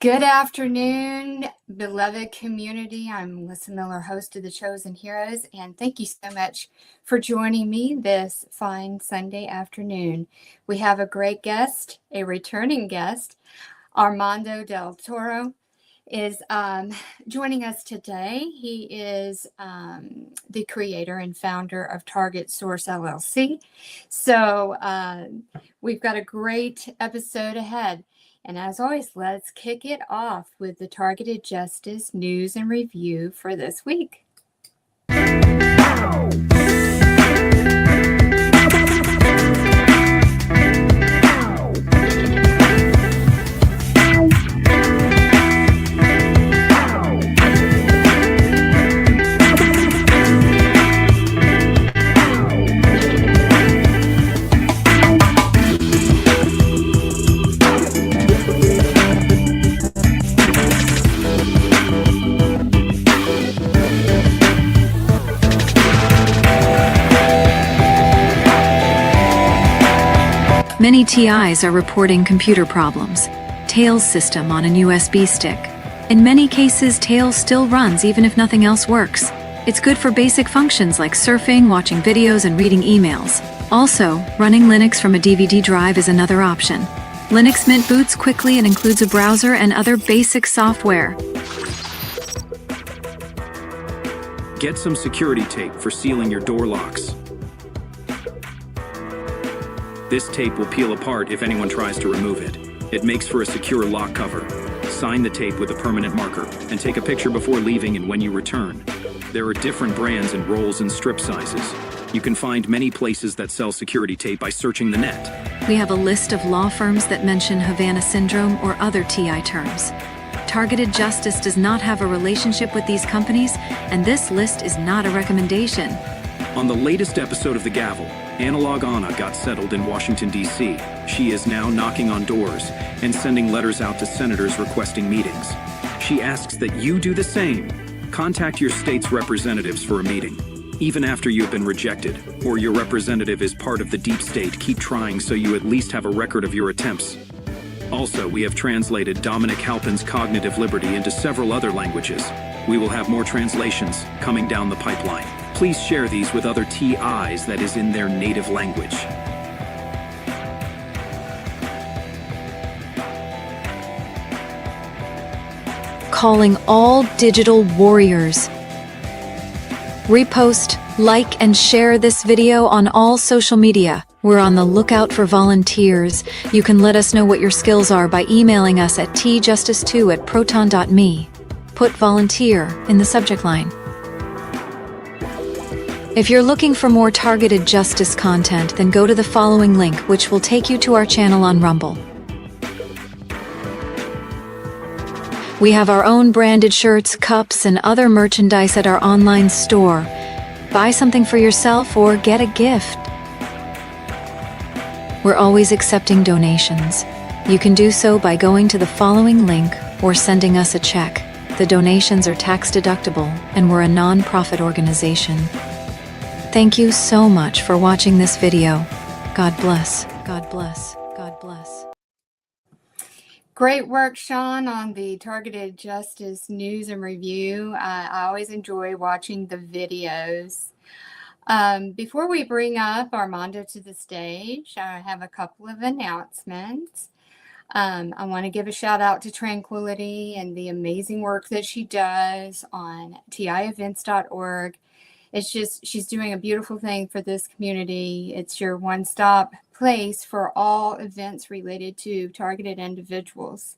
Good afternoon, beloved community. I'm Melissa Miller, host of The Chosen Heroes, and thank you so much for joining me this fine Sunday afternoon. We have a great guest, a returning guest. Armando Delatorre is joining us today. He is the creator and founder of Target Source LLC. So we've got a great episode ahead. And as always, let's kick it off with the Targeted Justice News and Review for this week. Many TIs are reporting computer problems. Tails system on an USB stick. In many cases, Tails still runs even if nothing else works. It's good for basic functions like surfing, watching videos, and reading emails. Also, running Linux from a DVD drive is another option. Linux Mint boots quickly and includes a browser and other basic software. Get some security tape for sealing your door locks. This tape will peel apart if anyone tries to remove it. It makes for a secure lock cover. Sign the tape with a permanent marker and take a picture before leaving and when you return. There are different brands and rolls and strip sizes. You can find many places that sell security tape by searching the net. We have a list of law firms that mention Havana syndrome or other TI terms. Targeted Justice does not have a relationship with these companies, and this list is not a recommendation. On the latest episode of The Gavel, Analog Anna got settled in Washington, D.C. She is now knocking on doors and sending letters out to senators requesting meetings. She asks that you do the same. Contact your state's representatives for a meeting. Even after you have been rejected, or your representative is part of the deep state, keep trying so you at least have a record of your attempts. Also, we have translated Dominic Halpin's Cognitive Liberty into several other languages. We will have more translations coming down the pipeline. Please share these with other TIs that is in their native language. Calling all digital warriors. Repost, like, and share this video on all social media. We're on the lookout for volunteers. You can let us know what your skills are by emailing us at tjustice2@proton.me. Put volunteer in the subject line. If you're looking for more targeted justice content, then go to the following link, which will take you to our channel on Rumble. We have our own branded shirts, cups, and other merchandise at our online store. Buy something for yourself or get a gift. We're always accepting donations. You can do so by going to the following link or sending us a check. The donations are tax deductible, and we're a non-profit organization. Thank you so much for watching this video. God bless. God bless. God bless. Great work, Sean, on the Targeted Justice News and Review. I always enjoy watching the videos. Before we bring up Armando to the stage, I have a couple of announcements. I want to give a shout out to Tranquility and the amazing work that she does on tievents.org. It's just, she's doing a beautiful thing for this community. It's your one-stop place for all events related to targeted individuals.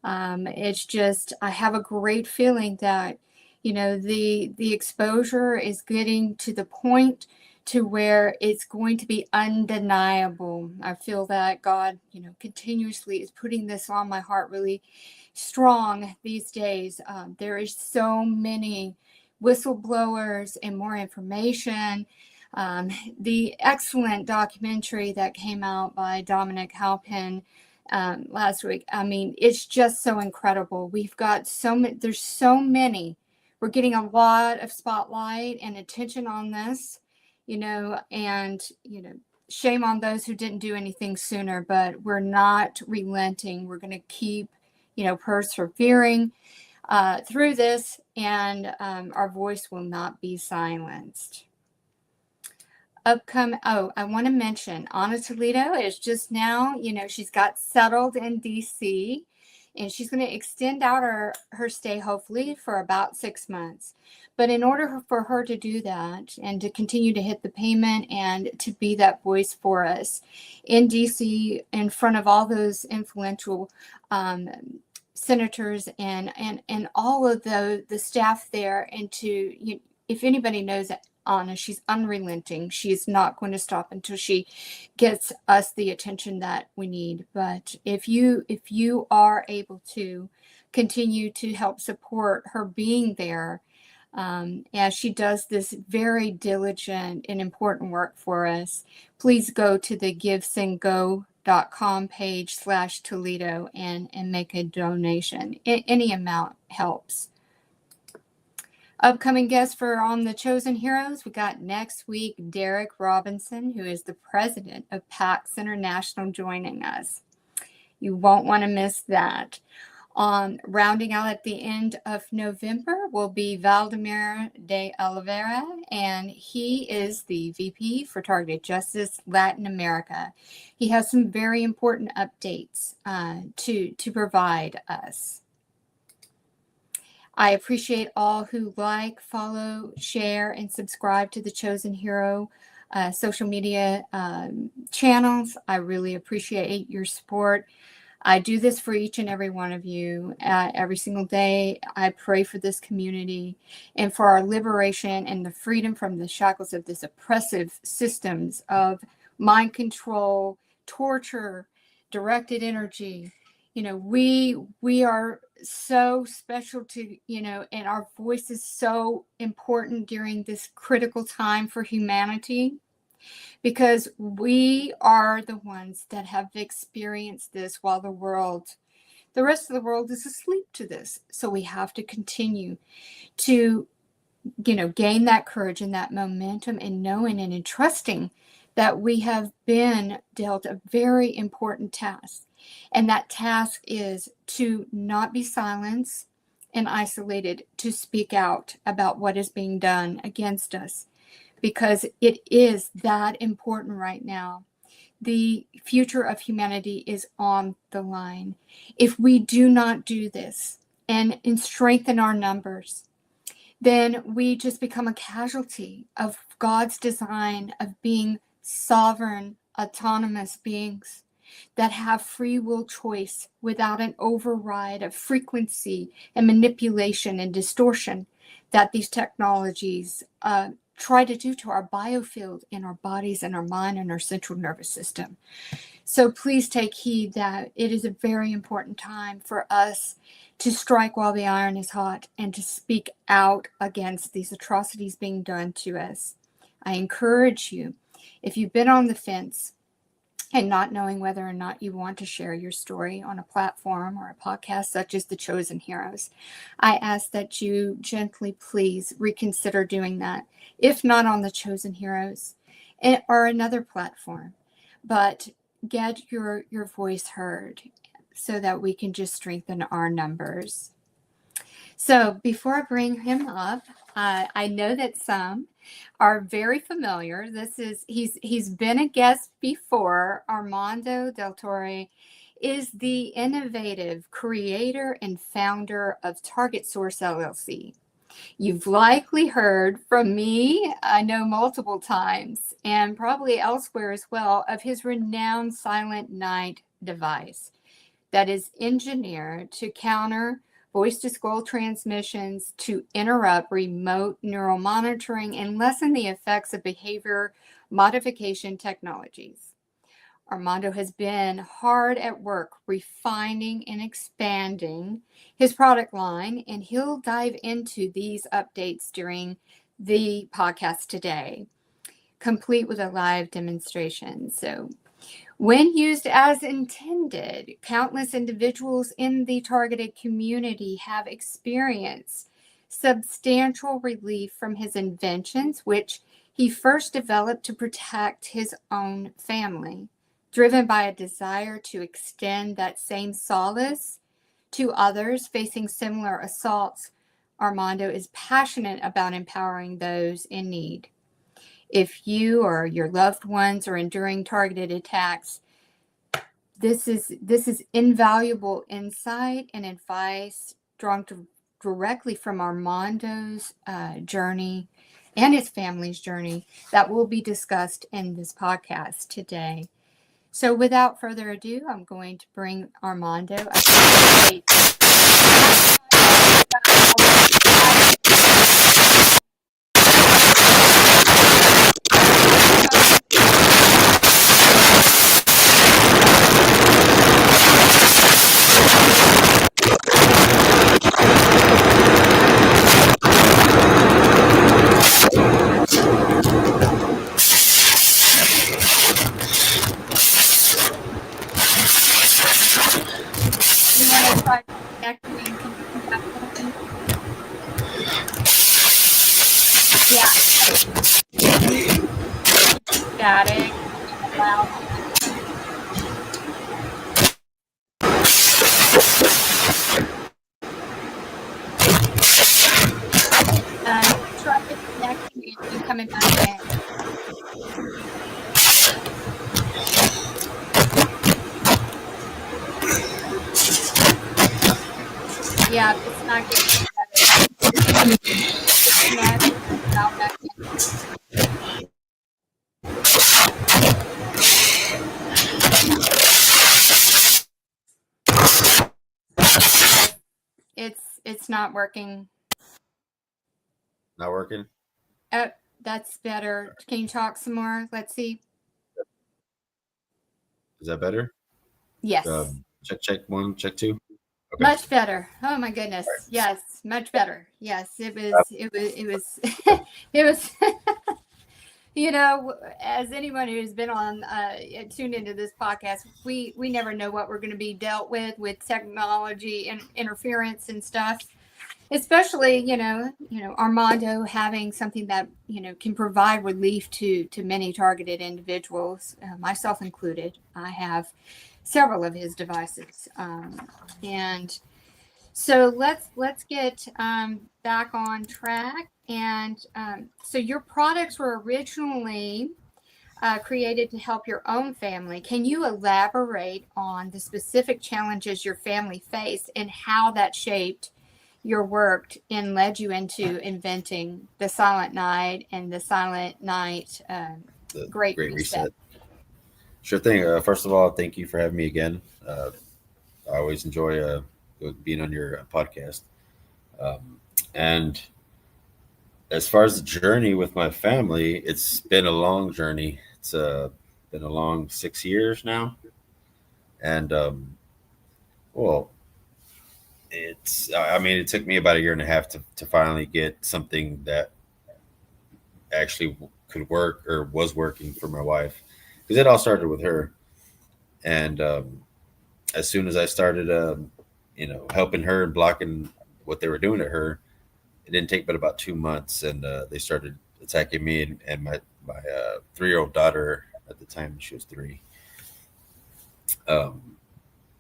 It's just, I have a great feeling that, you know, the exposure is getting to the point to where it's going to be undeniable. I feel that God, you know, continuously is putting this on my heart really strong these days. There is so many whistleblowers and more information. The excellent documentary that came out by Dominic Halpin last week. I mean, it's just so incredible. We've got so many, there's so many. We're getting a lot of spotlight and attention on this, you know, and, you know, shame on those who didn't do anything sooner, but we're not relenting. We're going to keep persevering through this, and our voice will not be silenced. I want to mention Anna Toledo is just now, she's got settled in DC, and she's going to extend out her stay, hopefully, for about 6 months. But in order for her to do that and to continue to hit the payment and to be that voice for us in DC in front of all those influential senators and all of the staff there, and if anybody knows that Anna, she's unrelenting. She's not going to stop until she gets us the attention that we need. But if you are able to continue to help support her being there, as she does this very diligent and important work for us, please go to the GiveSendGo.com page /Toledo and make a donation. Any amount helps. Upcoming guests for On the Chosen Heroes, we got next week Derek Robinson, who is the president of PAX International, joining us. You won't want to miss that. Rounding out at the end of November will be Valdemar de Oliveira, and he is the VP for Targeted Justice Latin America. He has some very important updates to provide us. I appreciate all who like, follow, share, and subscribe to the Chosen Hero social media channels. I really appreciate your support. I do this for each and every one of you every single day. I pray for this community and for our liberation and the freedom from the shackles of this oppressive systems of mind control, torture, directed energy. We are so special to, and our voice is so important during this critical time for humanity, because we are the ones that have experienced this while the rest of the world is asleep to this. So we have to continue to, gain that courage and that momentum, and knowing and entrusting that we have been dealt a very important task. And that task is to not be silenced and isolated, to speak out about what is being done against us, because it is that important right now. The future of humanity is on the line. If we do not do this and strengthen our numbers, then we just become a casualty of God's design of being sovereign, autonomous beings that have free will choice without an override of frequency and manipulation and distortion that these technologies try to do to our biofield in our bodies and our mind and our central nervous system. So please take heed that it is a very important time for us to strike while the iron is hot and to speak out against these atrocities being done to us. I encourage you, if you've been on the fence and not knowing whether or not you want to share your story on a platform or a podcast such as The Chosen Heroes, I ask that you gently please reconsider doing that, if not on The Chosen Heroes or another platform, but get your voice heard so that we can just strengthen our numbers. So before I bring him up, I know that some are very familiar. He's been a guest before. Armando Delatorre is the innovative creator and founder of Target Source LLC. You've likely heard from me, I know multiple times, and probably elsewhere as well, of his renowned Silent Night device that is engineered to counter voice-to-skull transmissions, to interrupt remote neural monitoring, and lessen the effects of behavior modification technologies. Armando has been hard at work refining and expanding his product line, and he'll dive into these updates during the podcast today, complete with a live demonstration. So when used as intended, countless individuals in the targeted community have experienced substantial relief from his inventions, which he first developed to protect his own family, driven by a desire to extend that same solace To others facing similar assaults, Armando is passionate about empowering those in need. If you or your loved ones are enduring targeted attacks, this is invaluable insight and advice drawn directly from Armando's journey and his family's journey that will be discussed in this podcast today. So without further ado, I'm going to bring Armando up to date. You want to try connecting and connecting back open? Yeah. Static. Loud. Try disconnecting and coming back in. Yeah, it's not getting better. Disconnect, now back in. It's not working. Not working? Oh, that's better. Can you talk some more? Let's see. Is that better? Yes. Check 1, check 2. Okay. Much better. Oh my goodness. Yes, much better. Yes, it was it was you know, as anyone who's been on tuned into this podcast, we never know what we're going to be dealt with technology and interference and stuff. Especially, you know, Armando having something that, can provide relief to many targeted individuals, myself included. I have several of his devices, and so let's get back on track. And so your products were originally created to help your own family. Can you elaborate on the specific challenges your family faced and how that shaped your work and led you into inventing the Silent Night and the Silent Night The Great Reset? Sure thing. First of all, thank you for having me again. I always enjoy being on your podcast. And as far as the journey with my family, it's been a long journey. It's been a long 6 years now. And, well, it took me about 1.5 years to finally get something that actually could work or was working for my wife, because it all started with her. And as soon as I started, helping her and blocking what they were doing to her, it didn't take but about 2 months, and they started attacking me and my 3-year-old daughter at the time. She was 3.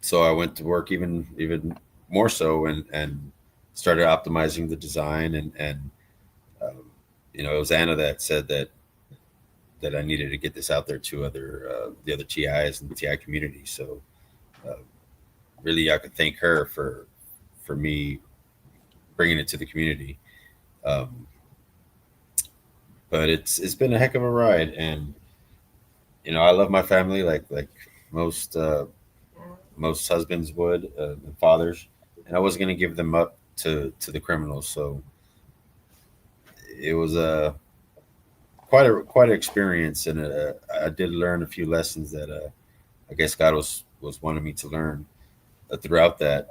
So I went to work even more so and started optimizing the design, and it was Anna that said that I needed to get this out there to the other TIs and the TI community. So really, I could thank her for me bringing it to the community. But it's been a heck of a ride, and I love my family like most husbands would, and fathers, and I wasn't going to give them up to the criminals. So it was quite an experience, and I did learn a few lessons that I guess God was wanting me to learn throughout that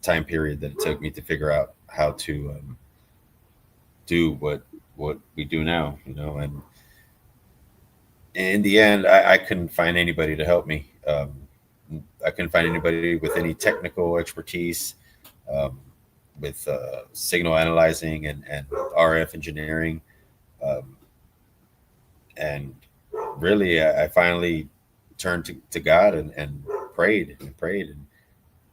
time period that it took me to figure out how to do what we do now, and in the end, I couldn't find anybody to help me. I couldn't find anybody with any technical expertise, with signal analyzing and RF engineering. And really, I finally turned to God and prayed. And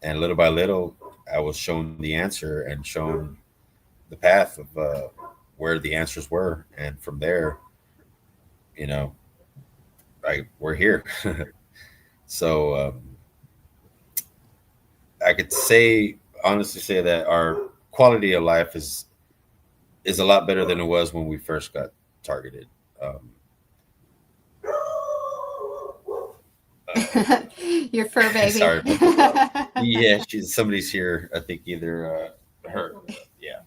and little by little, I was shown the answer and shown the path of where the answers were, and from there, you know, we're here. So I could honestly say that our quality of life is a lot better than it was when we first got targeted. Your fur baby. Sorry, yeah, somebody's here. I think either her, yeah,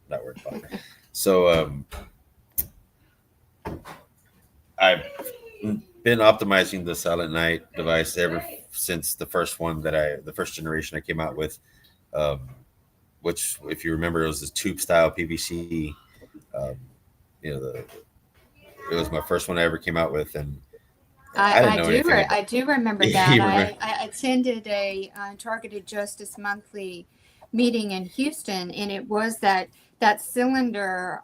not worried about it. So I've been optimizing the Silent Night device ever since the first generation I came out with, which, if you remember, it was the tube style PVC. You know, it was my first one I ever came out with, and I didn't know anything about. I do remember that. I attended a Targeted Justice monthly meeting in Houston, and it was that cylinder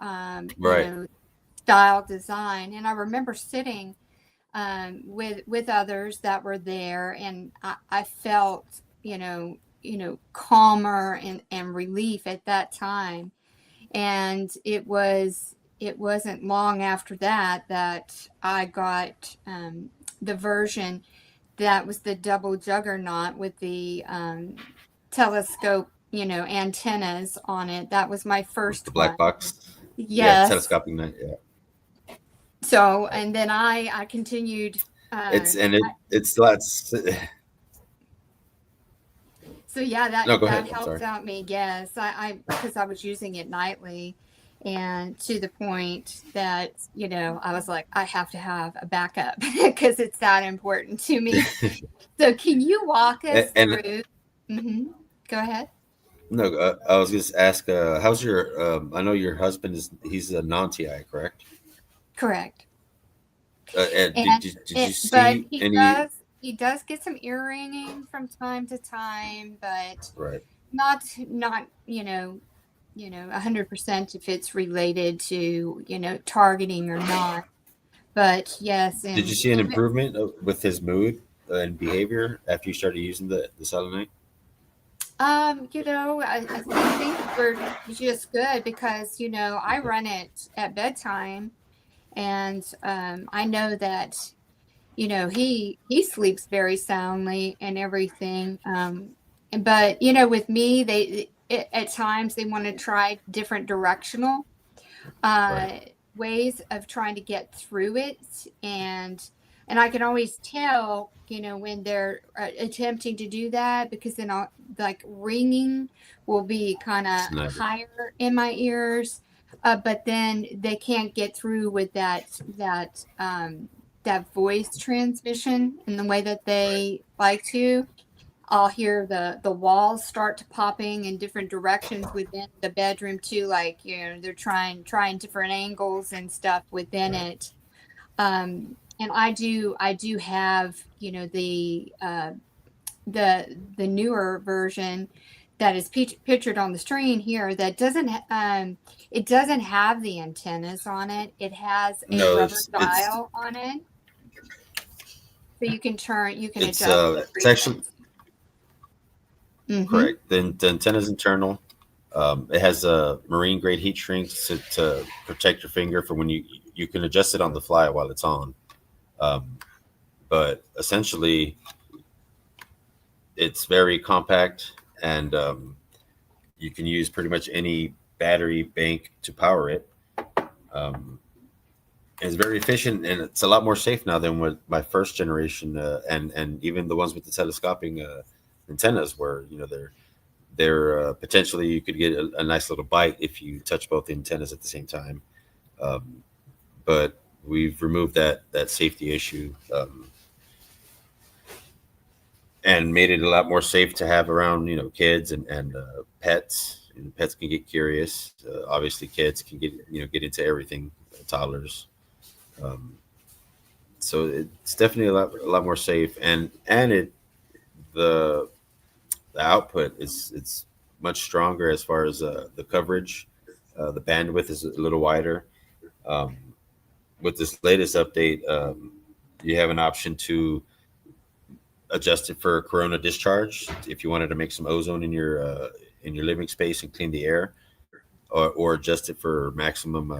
style design. And I remember sitting with others that were there, and I felt calmer and relief at that time. And it wasn't long after that I got the version that was the double juggernaut with the telescope, antennas on it. That was my first the black one. box. Yes. Yeah, telescoping night. Yeah. So, and then I continued. It's lots. So yeah, that ahead. helps out me. Yes, because I was using it nightly, and to the point that I was like, I have to have a backup because it's that important to me. So can you walk us through? Mm-hmm. Go ahead. No, I was just ask. How's your? I know your husband he's a non-TI, correct? Correct. Did you see any? He does get some ear ringing from time to time, but right. not 100% if it's related to targeting or not. But yes. Did you see an improvement with his mood and behavior after you started using the Silent Night? I think we're just good because I run it at bedtime, and I know that he sleeps very soundly and everything. But with me, at times they want to try different directional ways of trying to get through it, and I can always tell when they're attempting to do that, because then like ringing will be kind of higher in my ears, but then they can't get through with that voice transmission in the way that they like to. I'll hear the walls start to popping in different directions within the bedroom too, like they're trying different angles and stuff within it. And I do have the newer version that is pictured on the screen here that doesn't it doesn't have the antennas on it. It has a rubber dial on it, so you can adjust the it's actually mm-hmm. correct. The antenna's internal. It has a marine grade heat shrink to protect your finger for when you can adjust it on the fly while it's on. But essentially, it's very compact, and you can use pretty much any battery bank to power it. It's very efficient, and it's a lot more safe now than with my first generation, and even the ones with the telescoping antennas, where they're potentially you could get a nice little bite if you touch both the antennas at the same time. But we've removed that safety issue, and made it a lot more safe to have around kids and pets. Pets can get curious. Obviously, kids can get into everything. Toddlers. So it's definitely a lot more safe, and the output it's much stronger as far as the coverage. The bandwidth is a little wider. With this latest update, you have an option to adjust it for corona discharge if you wanted to make some ozone in your living space and clean the air, or adjust it for maximum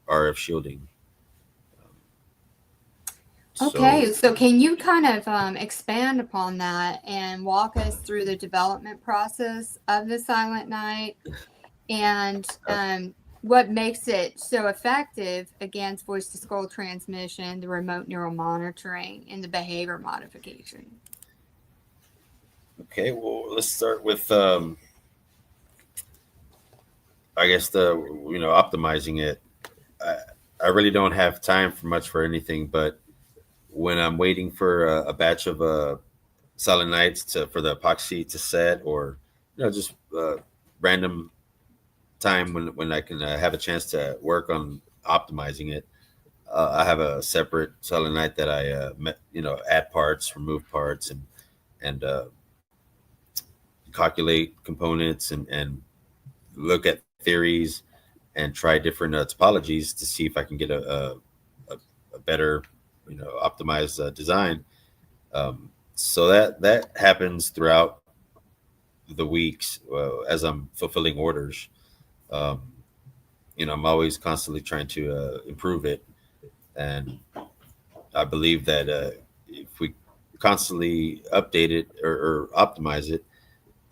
RF shielding. Okay, so can you kind of expand upon that and walk us through the development process of the Silent Night and what makes it so effective against voice to skull transmission, the remote neural monitoring, and the behavior modification? Okay, well, let's start with I guess optimizing it. I really don't have time for much for anything, but when I'm waiting for a batch of Silent Nights for the epoxy to set, or just random time when I can have a chance to work on optimizing it, I have a separate Silent Night that I add parts, remove parts, and calculate components and look at theories and try different topologies to see if I can get a better optimized design. So that happens throughout the weeks as I'm fulfilling orders. I'm always constantly trying to improve it, and I believe that if we constantly update it or optimize it,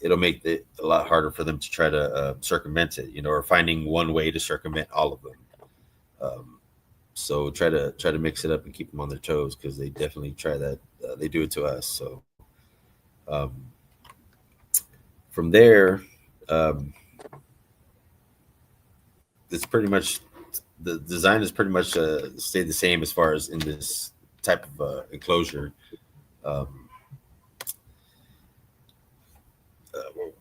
it'll make it a lot harder for them to try to circumvent it, or finding one way to circumvent all of them. So try to mix it up and keep them on their toes, because they definitely try that. They do it to us. So from there, it's pretty much the design is pretty much stayed the same as far as in this type of enclosure.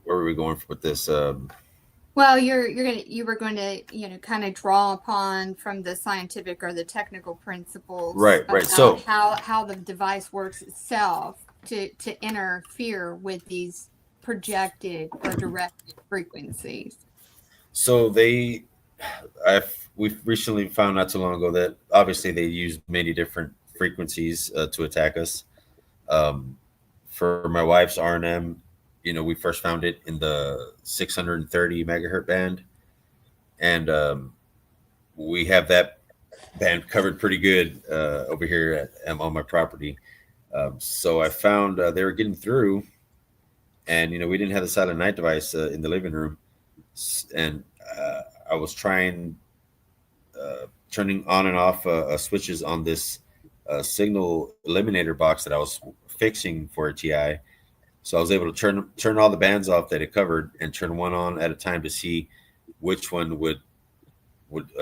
Where are we going with this? Well, you were going to kind of draw upon from the scientific or the technical principles, right. So how the device works itself to interfere with these projected or directed frequencies. So we've recently found not too long ago that obviously they use many different frequencies to attack us. For my wife's R&M, we first found it in the 630 megahertz band, and we have that band covered pretty good over here on my property. So I found they were getting through, and we didn't have the Silent Night device in the living room, and I was trying turning on and off switches on this signal eliminator box that I was fixing for a TI. So I was able to turn all the bands off that it covered and turn one on at a time to see which one would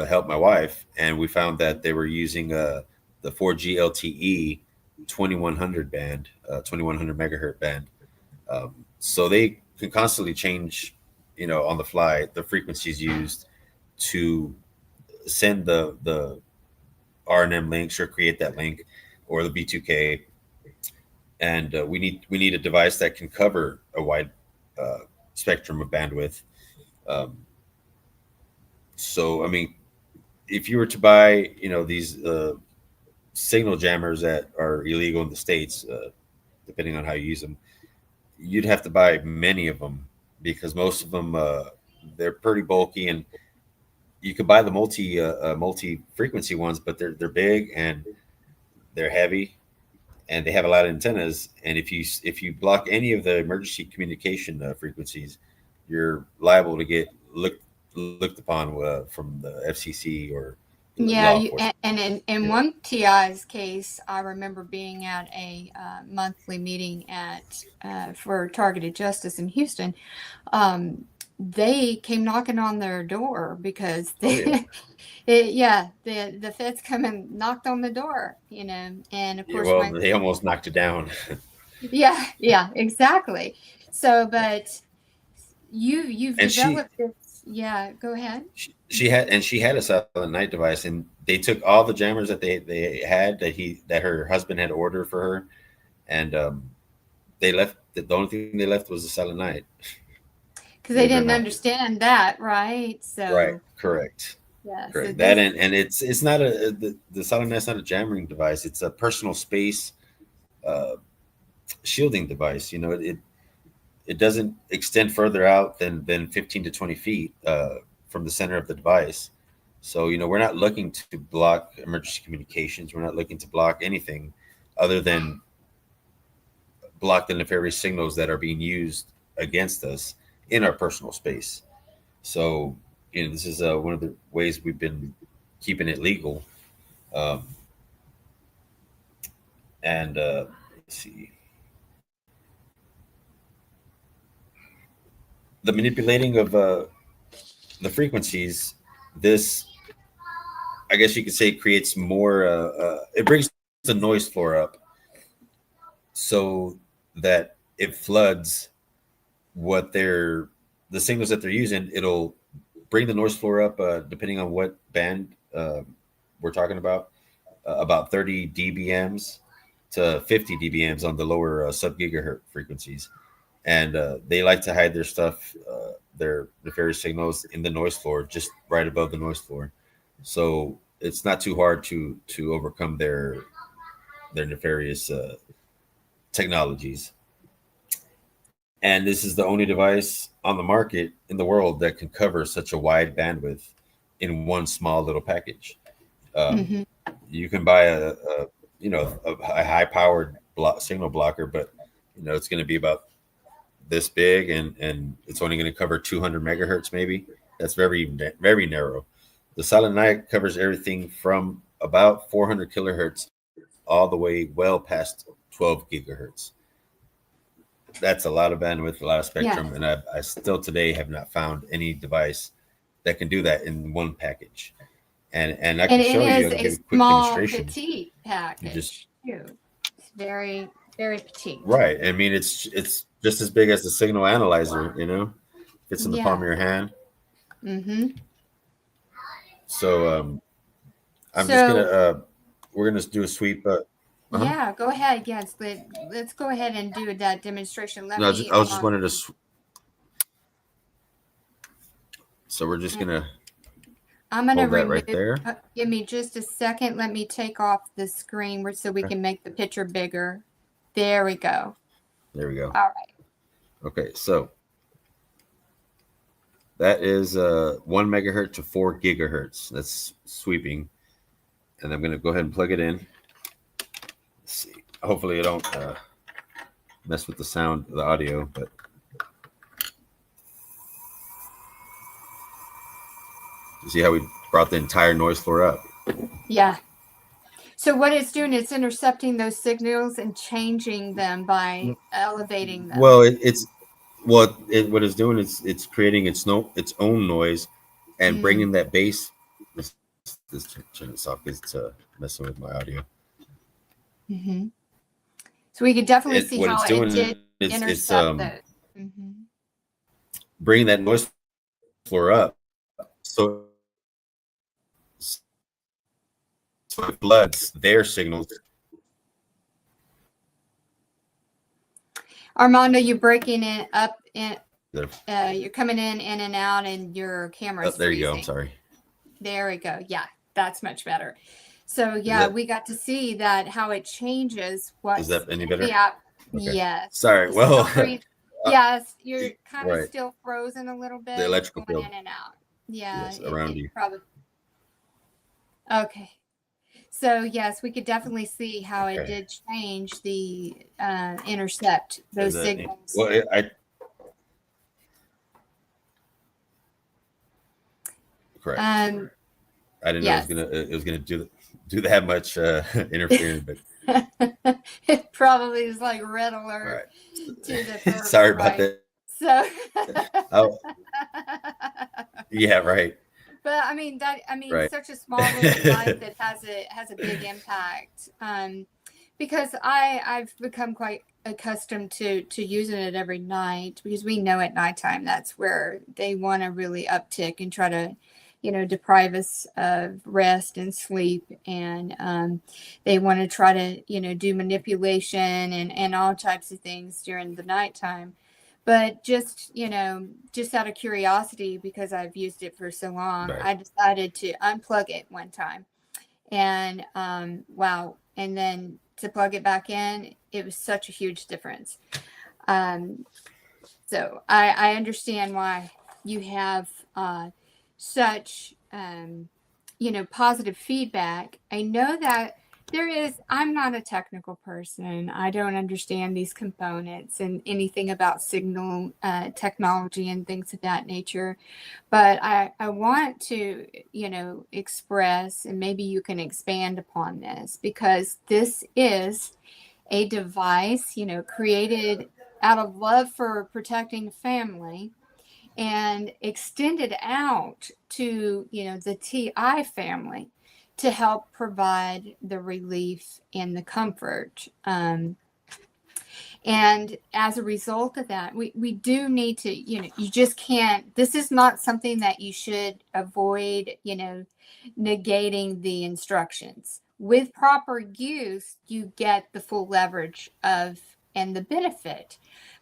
help my wife. And we found that they were using the 4G LTE 2100 band, 2100 megahertz band. So they can constantly change, on the fly, the frequencies used to send the R&M links or create that link, or the B2K. And we need a device that can cover a wide spectrum of bandwidth. So, I mean, if you were to buy, these signal jammers that are illegal in the States, depending on how you use them, you'd have to buy many of them, because most of them, they're pretty bulky, and you could buy the multi frequency ones, but they're big and they're heavy, and they have a lot of antennas. And if you block any of the emergency communication frequencies, you're liable to get looked upon from the FCC or and in one TI's case, I remember being at a monthly meeting for Targeted Justice in Houston. They came knocking on their door because the feds come and knocked on the door, and of course, they almost knocked it down. yeah, exactly. So, but you've developed this. Yeah, go ahead. She had a Silent Night device, and they took all the jammers that they had that her husband had ordered for her, and they left. The only thing they left was the Silent Night. Because they didn't understand that, right? So right, correct. Yeah, correct. So that and it's not the Silent Night's not a jamming device. It's a personal space shielding device. It doesn't extend further out than 15 to 20 feet from the center of the device. So, we're not looking to block emergency communications. We're not looking to block anything other than block the nefarious signals that are being used against us in our personal space. So, this is one of the ways we've been keeping it legal. Um, and let's see. The manipulating of the frequencies, this, I guess you could say, creates more, it brings the noise floor up so that it floods the signals that they're using. It'll bring the noise floor up, depending on what band we're talking about 30 dBms to 50 dBms on the lower sub-gigahertz frequencies. And they like to hide their stuff, their nefarious signals, in the noise floor, just right above the noise floor. So it's not too hard to overcome their nefarious technologies. And this is the only device on the market in the world that can cover such a wide bandwidth in one small little package. You can buy a high powered signal blocker, but it's going to be about this big, and it's only going to cover 200 megahertz maybe. That's very, very narrow. The Silent Night covers everything from about 400 kilohertz all the way well past 12 gigahertz. That's a lot of bandwidth, a lot of spectrum, and I still today have not found any device that can do that in one package. And I can show you, I can give a quick demonstration. Petite package too. It's very, very petite. Right. I mean, it's just as big as the signal analyzer, fits in the palm of your hand. So I'm just gonna we're gonna do a sweep. Yeah, go ahead. Yes, let's go ahead and do that demonstration. I was just wanted to. So we're just gonna. I'm gonna remove right there. Give me just a second. Let me take off the screen so we can make the picture bigger. There we go. There we go. All right. Okay, so that is 1 megahertz to 4 gigahertz. That's sweeping, and I'm going to go ahead and plug it in. Let's see. Hopefully, I don't mess with the sound, the audio, but. You see how we brought the entire noise floor up? Yeah. So what it's doing, it's intercepting those signals and changing them by elevating them. Well, what it's doing is it's creating its own noise and bringing that bass. Let's turn this off because it's messing with my audio. So we could definitely see how it did intercept those. Bringing that noise floor up, so it floods their signals. Armando, you're breaking it up. You're coming in and out, and your camera's there you freezing. go. I'm sorry. There we go. Yeah, that's much better. So yeah, we got to see that how it changes. Is that any better? Yeah. Okay. Yes. Sorry. Well. Yes, you're kind of still frozen a little bit. The electrical going field in and out. Yeah. Yes, around you. Probably. Okay. So yes, we could definitely see how it did change the intercept those signals. Well, correct. I didn't know it was gonna do that much interfering, but it probably is like red alert. Right. Sorry about that. So. Yeah. Right. But I mean such a small little device that has a big impact. Because I've become quite accustomed to using it every night, because we know at nighttime that's where they want to really uptick and try to, deprive us of rest and sleep, and they want to try to do manipulation and all types of things during the nighttime. But just out of curiosity, because I've used it for so long, I decided to unplug it one time. And wow. And then to plug it back in, it was such a huge difference. So I understand why you have such, positive feedback. I know that I'm not a technical person. I don't understand these components and anything about signal technology and things of that nature. But I want to, express, and maybe you can expand upon this, because this is a device, created out of love for protecting family and extended out to, the TI family to help provide the relief and the comfort. And as a result of that, we do need to, you just can't, this is not something that you should avoid, negating the instructions. With proper use, you get the full leverage of and the benefit.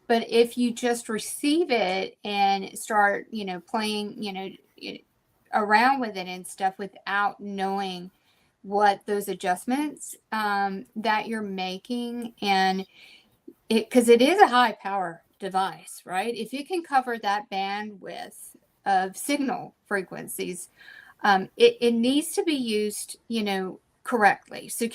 But if you just receive it and start, playing, around with it and stuff without knowing what those adjustments that you're making, and because it is a high power device, right? If you can cover that bandwidth of signal frequencies, it needs to be used, correctly. So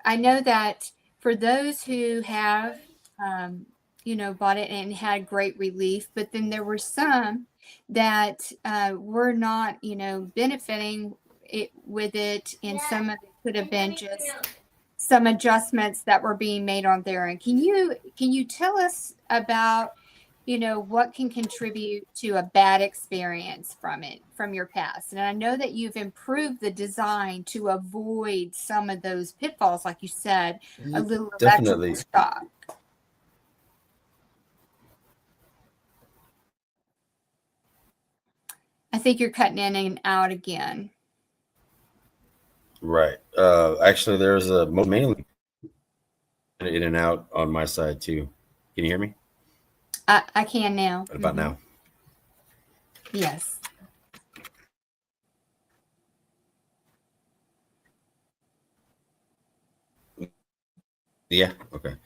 I know that for those who have, bought it and had great relief, but then there were some that were not, benefiting with it, and some of it could have been just some adjustments that were being made on their end. Can you tell us about, what can contribute to a bad experience from your past? And I know that you've improved the design to avoid some of those pitfalls, like you said, a little Definitely. electrical shock. I think you're cutting in and out again. Right. Actually, there's mainly in and out on my side too. Can you hear me? I can now. What about now? Yes. Yeah. Okay.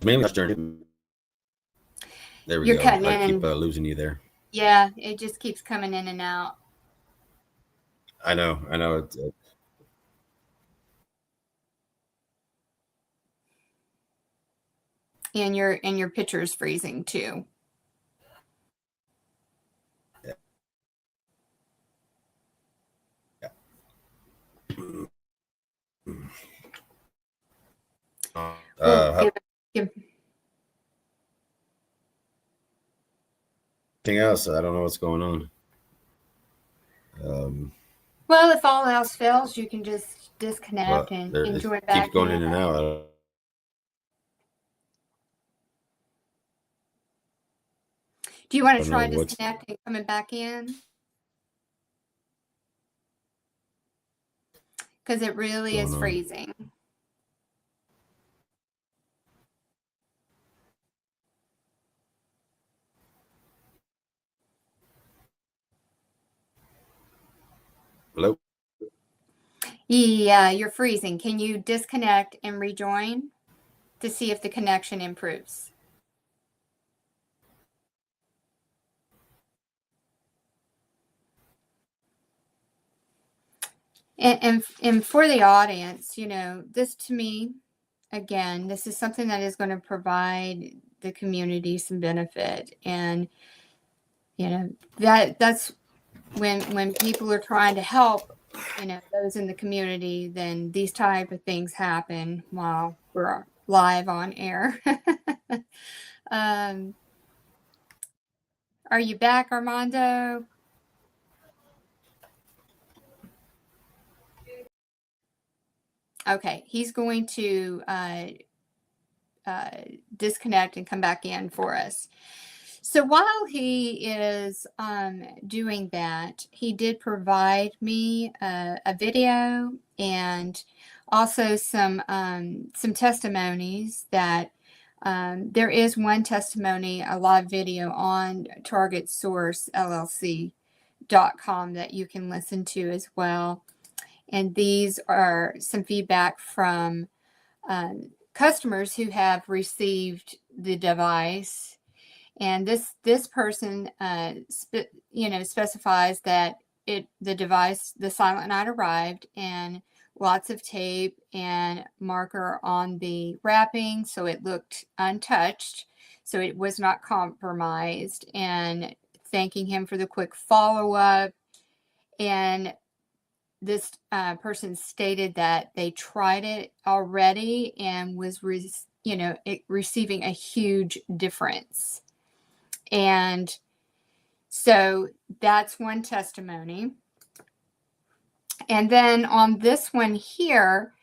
Mainly journey. There we You're go. cutting I in keep losing you there. Yeah, it just keeps coming in and out. I know. And your picture's freezing too. Give Anything else? I don't know what's going on. Well, if all else fails, you can just disconnect and It enjoy back keeps going in. in and out. Do you want to don't try know what's disconnecting and coming back in? Because it really is going on. freezing. Hello? Yeah, you're freezing. Can you disconnect and rejoin to see if the connection improves? And for the audience, this to me, again, this is something that is going to provide the community some benefit. And, that's when people are trying to help, those in the community, then these type of things happen while we're live on air. Are you back, Armando? Okay, he's going to disconnect and come back in for us. So while he is doing that, he did provide me a video and also some testimonies that there is one testimony, a live video on Target Source LLC.com that you can listen to as well. And these are some feedback from customers who have received the device. And this person, specifies that the device, the Silent Night, arrived, and lots of tape and marker on the wrapping, so it looked untouched, so it was not compromised, and thanking him for the quick follow-up. And this person stated that they tried it already and was receiving a huge difference. And so that's one testimony. And then on this one here,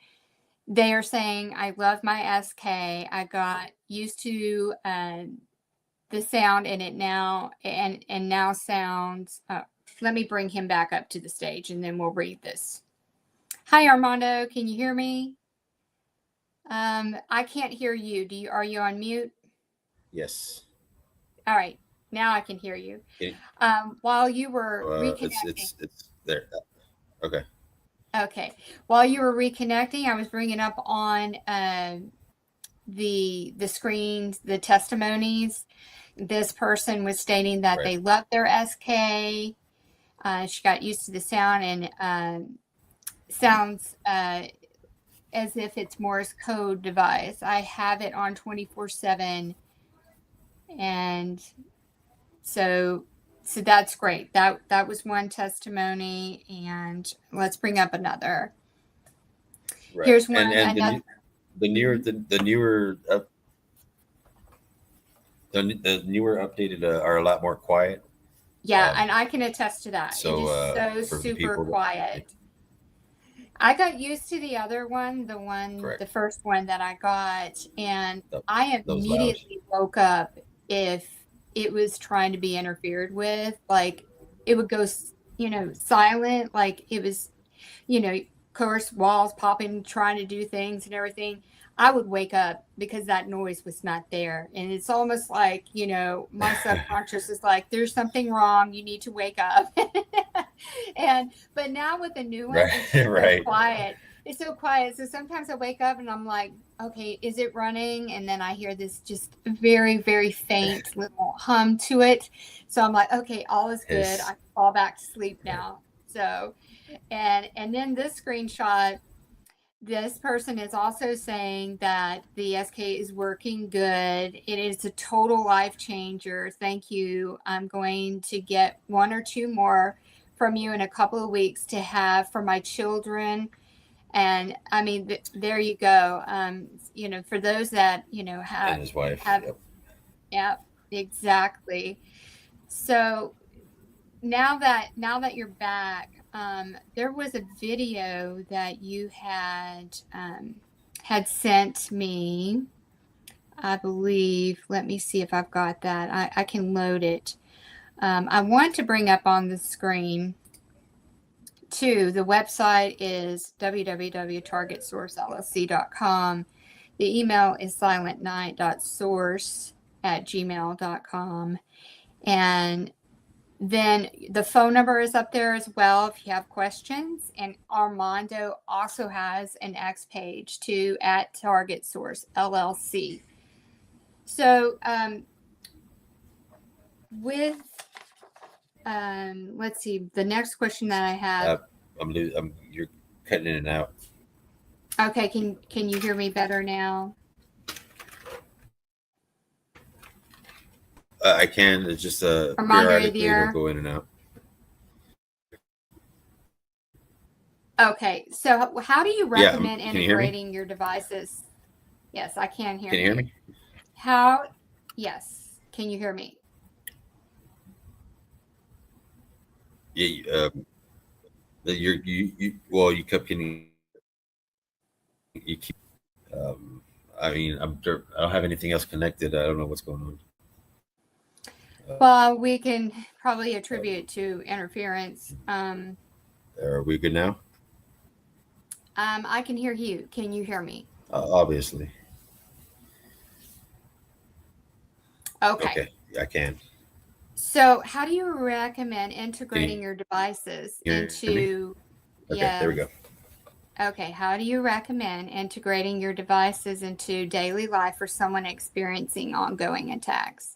they are saying, I love my SK. I got used to the sound, and it now sounds. Let me bring him back up to the stage, and then we'll read this. Hi, Armando. Can you hear me? I can't hear you. Are you on mute? Yes. All right. Now I can hear you. Okay. While you were reconnecting. It's there. Okay. Okay. While you were reconnecting, I was bringing up on the screens the testimonies. This person was stating that they loved their SK. She got used to the sound, and sounds as if it's Morse code device. I have it on 24/7, and so that's great. That was one testimony, and let's bring up another. Right. Here's one. And the newer updated are a lot more quiet. Yeah, and I can attest to that. So, it is so super quiet. I got used to the other one, the first one that I got, and I immediately woke up if it was trying to be interfered with. Like, it would go, silent, like it was, course, walls popping, trying to do things and everything. I would wake up because that noise was not there. And it's almost like, my subconscious is like, there's something wrong. You need to wake up. But now with the new one, it's so quiet. It's so quiet. So sometimes I wake up and I'm like, okay, is it running? And then I hear this just very, very faint little hum to it. So I'm like, okay, all is good. I can fall back to sleep now. So, and then this screenshot, this person is also saying that the SK is working good. It is a total life changer. Thank you. I'm going to get 1 or 2 more from you in a couple of weeks to have for my children. And I mean, there you go. For those that, have, and his wife. Yep, exactly. So now that you're back, there was a video that you had sent me, I believe. Let me see if I've got that. I can load it. I want to bring up on the screen too. The website is www.targetsourcellc.com. The email is silentnight.source@gmail.com. And then the phone number is up there as well if you have questions. And Armando also has an X page too at Target Source LLC. So let's see, the next question that I have. You're cutting in and out. Okay, can you hear me better now? I can. It's just periodically it'll go in and out. Okay, so how do you recommend integrating your devices? Yes, I can hear you. Can you hear me? Yes. Can you hear me? Yeah. You kept getting. You keep. I don't have anything else connected. I don't know what's going on. Well, we can probably attribute it to interference. Are we good now? I can hear you. Can you hear me? Obviously. Okay. I can. So how do you recommend integrating your devices into... Okay, there we go. Okay, how do you recommend integrating your devices into daily life for someone experiencing ongoing attacks?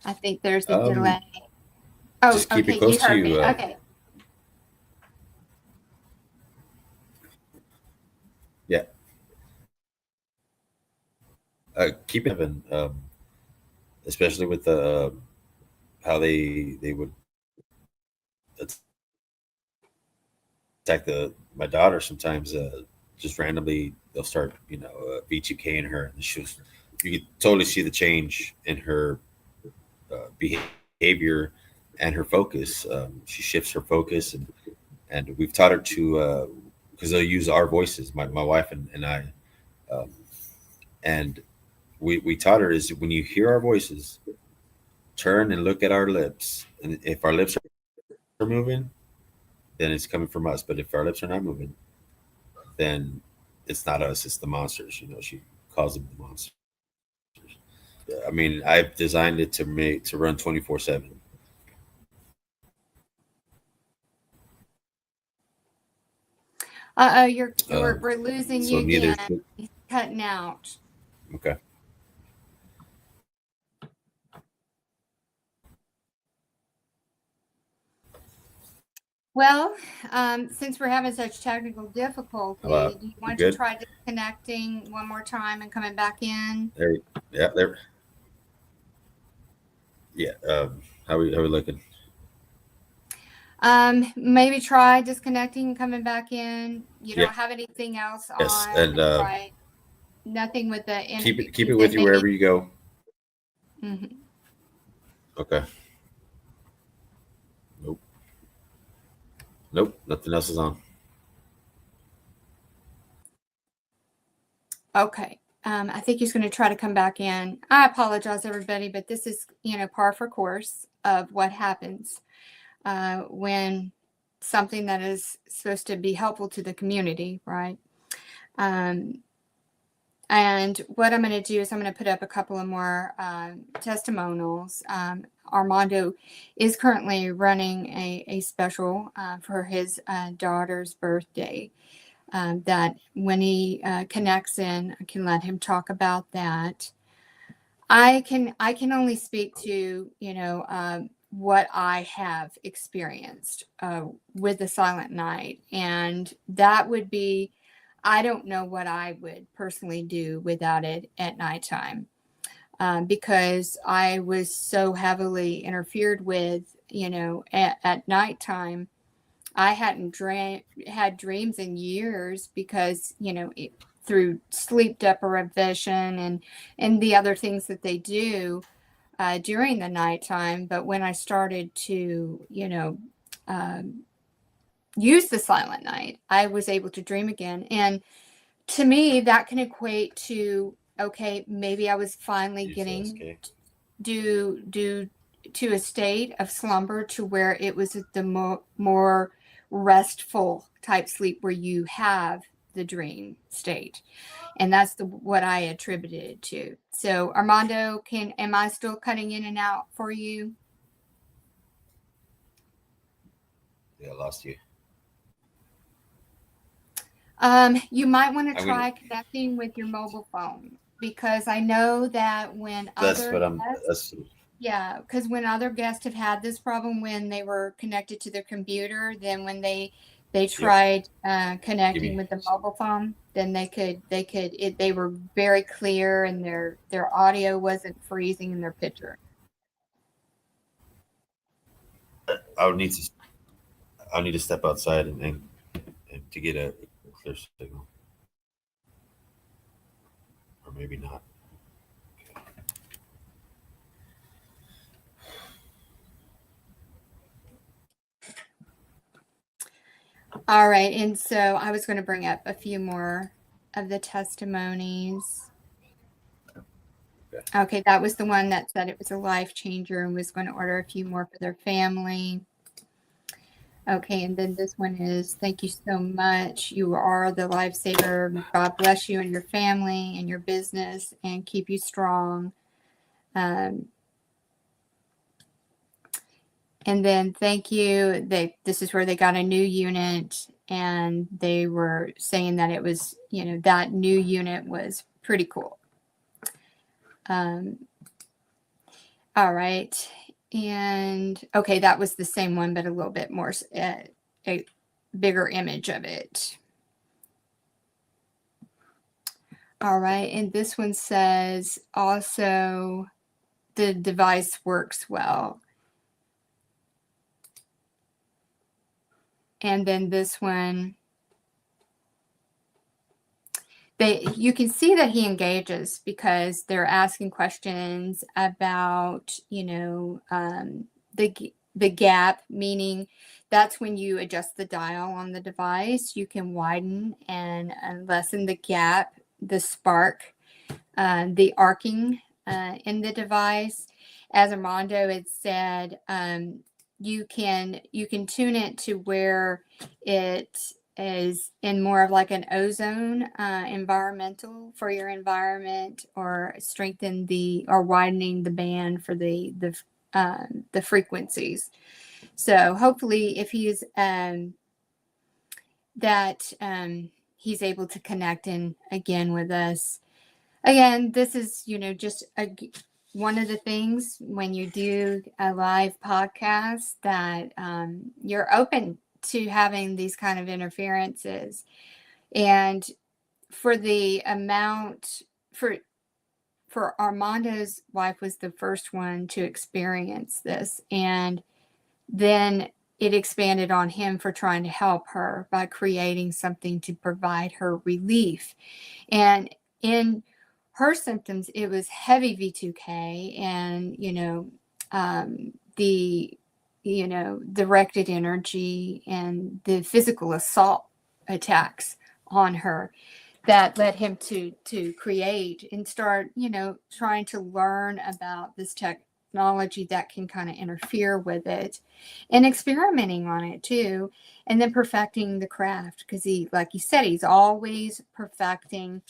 I think there's a delay. Oh, Just keep it okay, close you to heard you. me. Okay. Yeah, keep it, and especially with the how they would attack my daughter sometimes. Just randomly, they'll start VGKing her, and you could totally see the change in her behavior and her focus. She shifts her focus, and we've taught her to because they'll use our voices, my wife and I, um, and we taught her is when you hear our voices, turn and look at our lips, and if our lips are moving, then it's coming from us. But if our lips are not moving, then it's not us; it's the monsters. She calls them the monsters. I mean, I've designed it to run 24/7. Uh-oh, we're losing So you neither. again. He's cutting out. Okay. Well, since we're having such technical difficulty, do you We want to good? try disconnecting one more time and coming back in? There. Yeah. There. Yeah. How we looking? Maybe try disconnecting and coming back in. You Yeah. don't have anything else Yes. on, And right? Nothing with the keep you it with said you maybe. wherever you go. Mhm. Okay. Nope. Nope. Nothing else is on. Okay. I think he's going to try to come back in. I apologize, everybody, but this is, par for course of what happens when something that is supposed to be helpful to the community, right? And what I'm going to do is I'm going to put up a couple of more testimonials. Armando is currently running a special for his daughter's birthday. That when he connects in, I can let him talk about that. I can only speak to what I have experienced with the Silent Night, and that would be, I don't know what I would personally do without it at nighttime, because I was so heavily interfered with, at nighttime. I hadn't had dreams in years because, through sleep deprivation and the other things that they do during the nighttime. But when I started to, um, use the Silent Night, I was able to dream again. And to me, that can equate to, okay, maybe I was finally getting due to a state of slumber to where it was the more restful type sleep where you have the dream state, and that's what I attributed it to. So Armando, am I still cutting in and out for you? Yeah, I lost you. You might want to try connecting with your mobile phone, because I know that when That's other what I'm. guests, yeah, because when other guests have had this problem when they were connected to their computer, then when they tried connecting with the mobile phone, then they were very clear, and their audio wasn't freezing in their picture. I'll need to step outside and to get a clear signal, or maybe not. All right, and so I was going to bring up a few more of the testimonies. Okay, that was the one that said it was a life changer and was going to order a few more for their family. Okay, and then this one is, thank you so much. You are the lifesaver. God bless you and your family and your business and keep you strong. And then thank you. This is where they got a new unit, and they were saying that it was, that new unit was pretty cool. All right. And okay, that was the same one, but a little bit more, a bigger image of it. All right. And this one says also the device works well. And then this one, you can see that he engages because they're asking questions about, the gap, meaning that's when you adjust the dial on the device. You can widen and lessen the gap, the spark, the arcing in the device. As Armando had said, you can tune it to where it is in more of like an ozone environmental for your environment, or strengthen or widening the band for the frequencies. So hopefully if he's he's able to connect in again with us. Again, this is, just one of the things when you do a live podcast that you're open to having these kind of interferences. And for the amount, for Armando's wife was the first one to experience this. And then it expanded on him for trying to help her by creating something to provide her relief. And in her symptoms, it was heavy V2K and, the, directed energy and the physical assault attacks on her that led him to create and start, trying to learn about this technology that can kind of interfere with it, and experimenting on it too, and then perfecting the craft, because like you said, he's always perfecting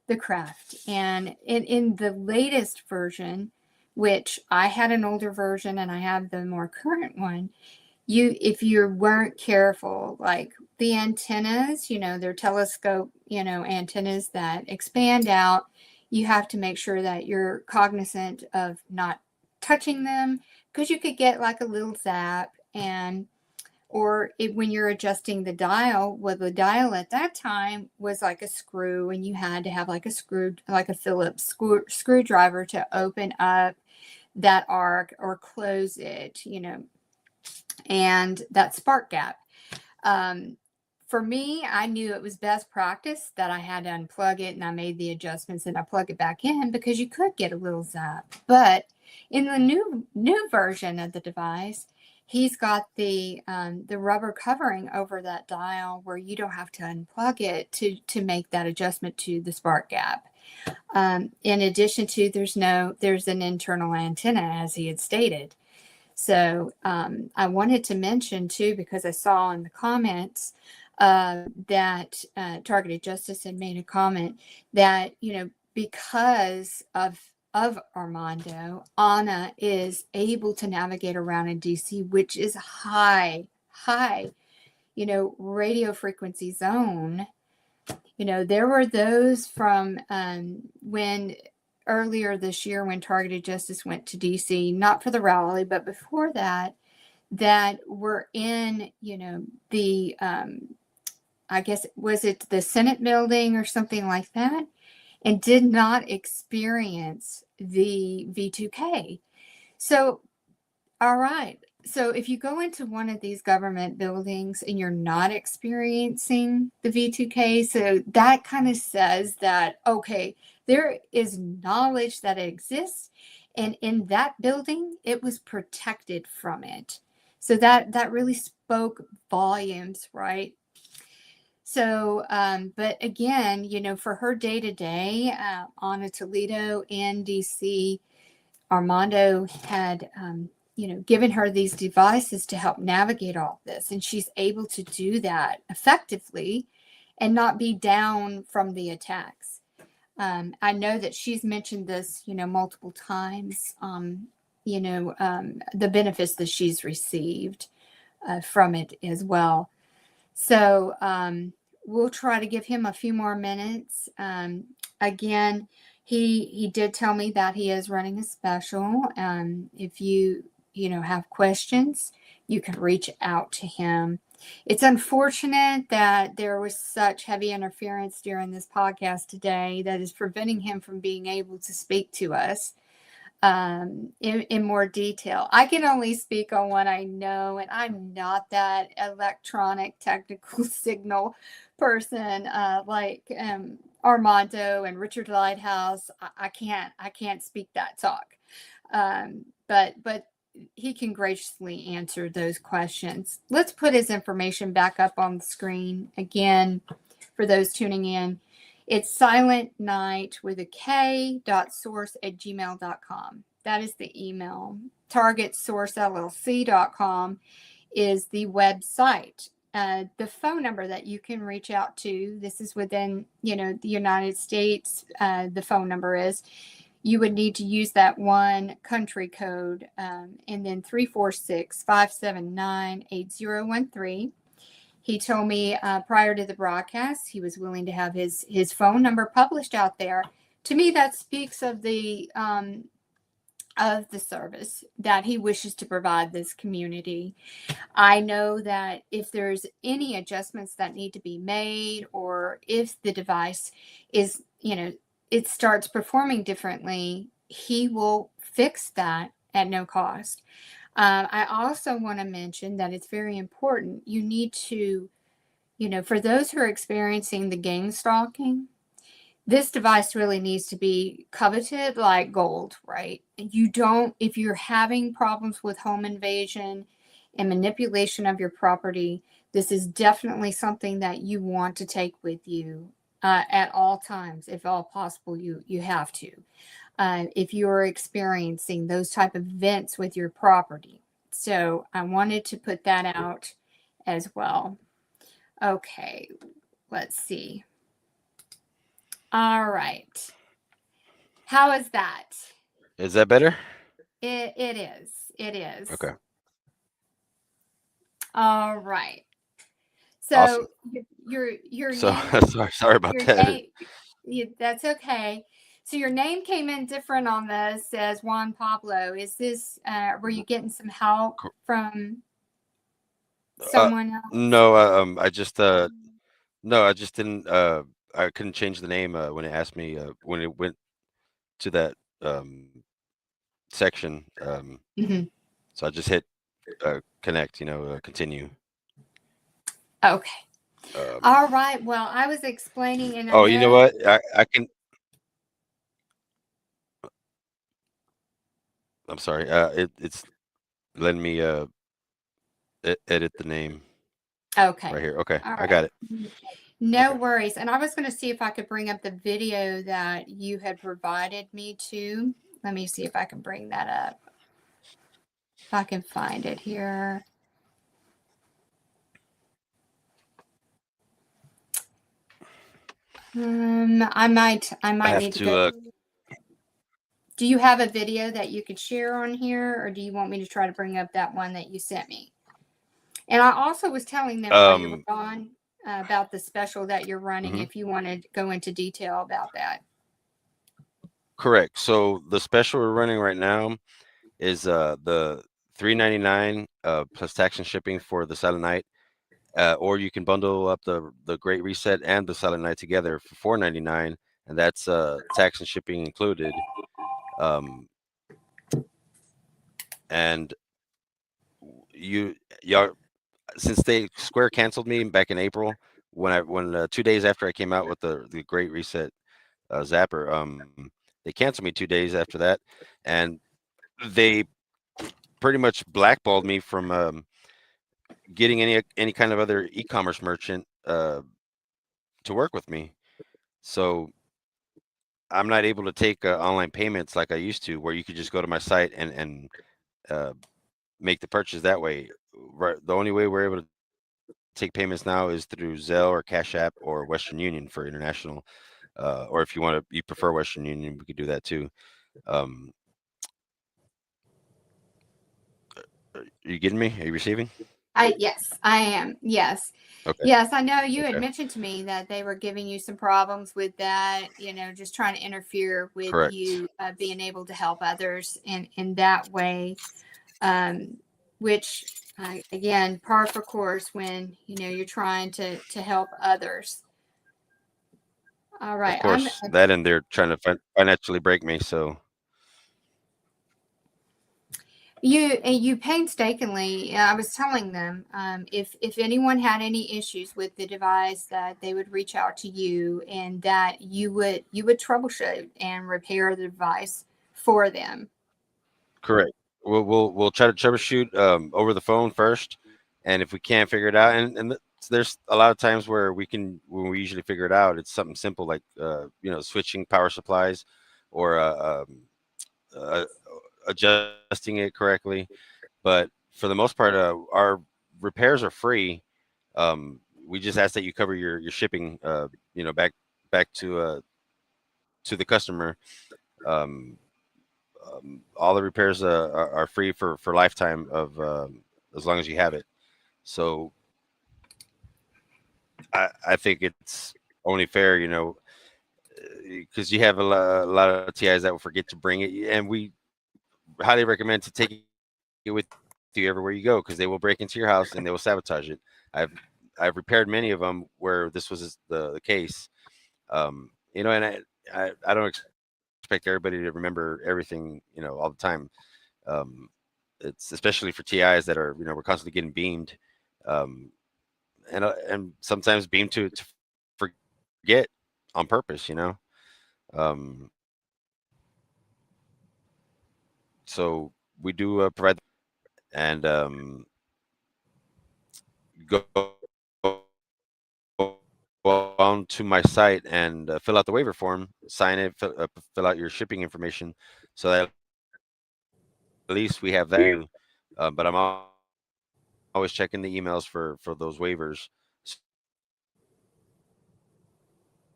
the craft. And in the latest version, which I had an older version and I have the more current one, if you weren't careful, like the antennas, they're telescope, antennas that expand out, you have to make sure that you're cognizant of not touching them, because you could get like a little zap. And when you're adjusting the dial, well, the dial at that time was like a screw, and you had to have like a Phillips screwdriver to open up that arc or close it, and that spark gap. For me, I knew it was best practice that I had to unplug it, and I made the adjustments and I plug it back in, because you could get a little zap. But in the new version of the device, he's got the rubber covering over that dial where you don't have to unplug it to make that adjustment to the spark gap. In addition to, there's an internal antenna, as he had stated. So I wanted to mention too, because I saw in the comments that Targeted Justice had made a comment that, because of Armando, Anna is able to navigate around in DC, which is high, radio frequency zone. There were those from when earlier this year, when Targeted Justice went to DC, not for the rally, but before that were in, the, I guess, was it the Senate building or something like that, and did not experience the V2K. So, all right. So if you go into one of these government buildings and you're not experiencing the V2K, so that kind of says that, okay, there is knowledge that it exists, and in that building, it was protected from it. So that really spoke volumes, right? So, but again, for her day-to-day, Anna Toledo and DC, Armando had, given her these devices to help navigate all this. And she's able to do that effectively and not be down from the attacks. I know that she's mentioned this, multiple times the benefits that she's received from it as well. So we'll try to give him a few more minutes. Again, he did tell me that he is running a special. If you have questions, you can reach out to him. It's unfortunate that there was such heavy interference during this podcast today that is preventing him from being able to speak to us in more detail. I can only speak on what I know, and I'm not that electronic technical signal person like Armando and Richard Lighthouse. I can't speak that talk, but he can graciously answer those questions. Let's put his information back up on the screen again for those tuning in. It's silent night with a k.source@gmail.com. That is the email. targetsourcellc.com is the website. The phone number that you can reach out to, this is within, the United States, the phone number is, you would need to use that one country code, and then 346-579-8013. He told me prior to the broadcast he was willing to have his phone number published out there. To me, that speaks of the service that he wishes to provide this community. I know that if there's any adjustments that need to be made, or if the device is, it starts performing differently, he will fix that at no cost. I also want to mention that it's very important. You need to, for those who are experiencing the gangstalking, this device really needs to be coveted like gold, right? If you're having problems with home invasion and manipulation of your property, this is definitely something that you want to take with you at all times. If all possible, you have to. If you're experiencing those type of events with your property. So I wanted to put that out as well. Okay, let's see. All right. How is that? Is that better? It is. It is. Okay. All right. So Awesome. your So name, sorry about your that. name, that's okay. So your name came in different on this as Juan Pablo. Is this were you getting some help from someone else? No, I just no, I just didn't I couldn't change the name when it asked me when it went to that section. Mhm. So I just hit connect, continue. Okay. All right. Well, I was explaining in Oh, you know what? I can I'm sorry. It's letting me edit the name Okay. right here. Okay. All I got right. it. No Okay. worries. And I was going to see if I could bring up the video that you had provided me to. Let me see if I can bring that up. If I can find it here. I might I have need to to go. Do you have a video that you could share on here, or do you want me to try to bring up that one that you sent me? And I also was telling them while you were gone about the special that you're running, if you wanted to go into detail about that. correct. So the special we're running right now is the $3.99 plus tax and shipping for the Silent Night, or you can bundle up the Great Reset and the Silent Night together for $4.99, and that's tax and shipping included. And y'all, since they Square canceled me back in April, when 2 days after I came out with the Great Reset zapper, they canceled me 2 days after that, and they pretty much blackballed me from getting any kind of other e-commerce merchant to work with me. So I'm not able to take online payments like I used to, where you could just go to my site and make the purchase that way. Right, the only way we're able to take payments now is through Zelle or Cash App or Western Union for international. Or if you prefer Western Union, we could do that too. Are you getting me? Are you receiving? Yes, I am. Yes. Okay. Yes, I know you had Okay. mentioned to me that they were giving you some problems with that, just trying to interfere with Correct. you being able to help others in that way, which, again, par for course when, you're trying to help others. All Of right. course, that and they're trying to financially break me. So You painstakingly. I was telling them if anyone had any issues with the device, that they would reach out to you, and that you would troubleshoot and repair the device for them. correct. We'll try to troubleshoot over the phone first, and if we can't figure it out, and there's a lot of times where when we usually figure it out, it's something simple like switching power supplies, or uh, adjusting it correctly. But for the most part, our repairs are free. We just ask that you cover your shipping, back to the customer. Um, all the repairs are free for lifetime of as long as you have it. So I think it's only fair, because you have a lot of TIs that will forget to bring it, and we highly recommend to take it with you everywhere you go, because they will break into your house and they will sabotage it. I've I've repaired many of them where this was the case. And I don't expect everybody to remember everything, all the time. Um, it's especially for TIs that are, we're constantly getting beamed, um, and sometimes beamed to forget on purpose. Um, so we do provide, and go on to my site and fill out the waiver form, sign it, fill out your shipping information, so that at least we have that. But I'm always checking the emails for those waivers. As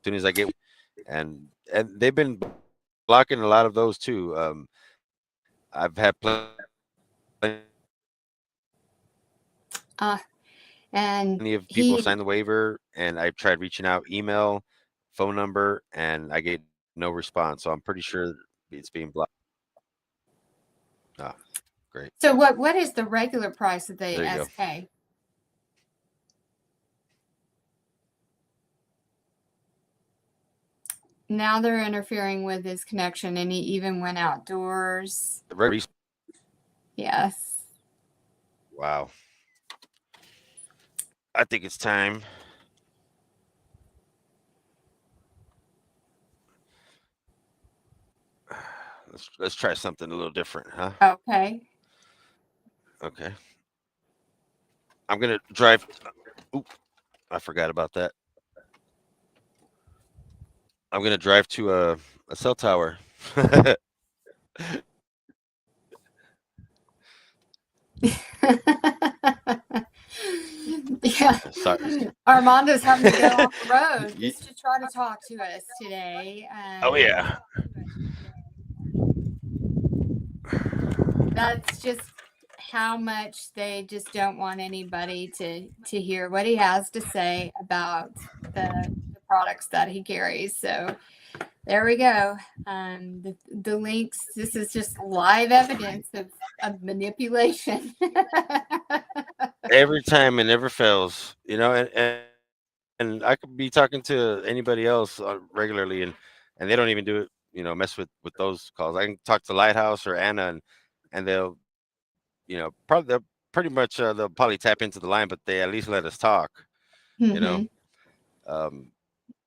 soon as I get, and they've been blocking a lot of those too. I've had plenty Uh, and of people he sign the waiver, and I've tried reaching out, email, phone number, and I get no response. So I'm pretty sure it's being blocked. Ah, great. So what is the regular price of the There you go. SK? Now they're interfering with his connection, and he even went outdoors. Yes. Wow. I think it's time. Let's try something a little different, huh? Okay. Okay. I'm gonna drive. Oop, I forgot about that. I'm gonna drive to a cell tower. Yeah. Sorry. Armando's having to go off the road just to try to talk to us today. Oh yeah. That's just how much they just don't want anybody to hear what he has to say about the products that he carries. So there we go. The links. This is just live evidence of manipulation. Every time, it never fails. And I could be talking to anybody else regularly, and they don't even do it. Mess with those calls. I can talk to Lighthouse or Anna, and they'll pretty much they'll probably tap into the line, but they at least let us talk. You know. Mm-hmm. Um,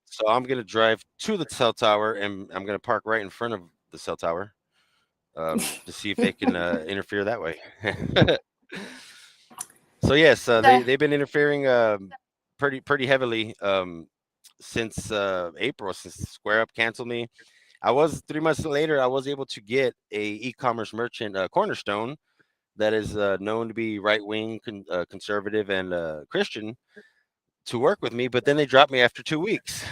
so I'm gonna drive to the cell tower, and I'm gonna park right in front of the cell tower, to see if they can interfere that way. So yes, So, they've been interfering pretty heavily since April, since Square Up canceled me. I was 3 months later. I was able to get a e-commerce merchant, Cornerstone, that is known to be right wing, conservative, and Christian, to work with me. But then they dropped me after 2 weeks.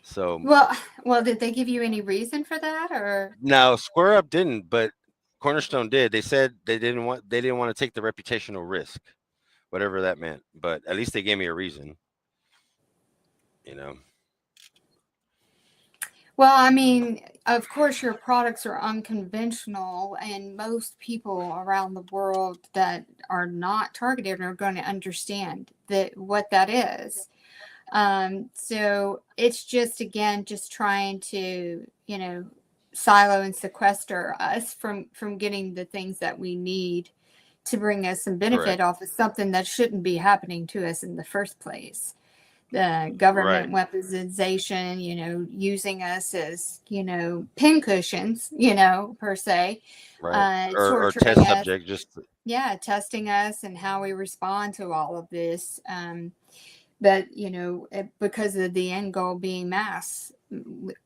So well, did they give you any reason for that, or? now Square Up didn't, but Cornerstone did. They said they didn't want to take the reputational risk, whatever that meant. But at least they gave me a reason. You know. Well, I mean, of course, your products are unconventional, and most people around the world that are not targeted are going to understand that what that is. So it's just, again, just trying to, silo and sequester us from getting the things that we need to bring us some benefit Correct. off of something that shouldn't be happening to us in the first place. The government Right. weaponization, using us as, pin cushions, per se, Right. Or torturing test us, subject. Just testing us and how we respond to all of this. But, because of the end goal being mass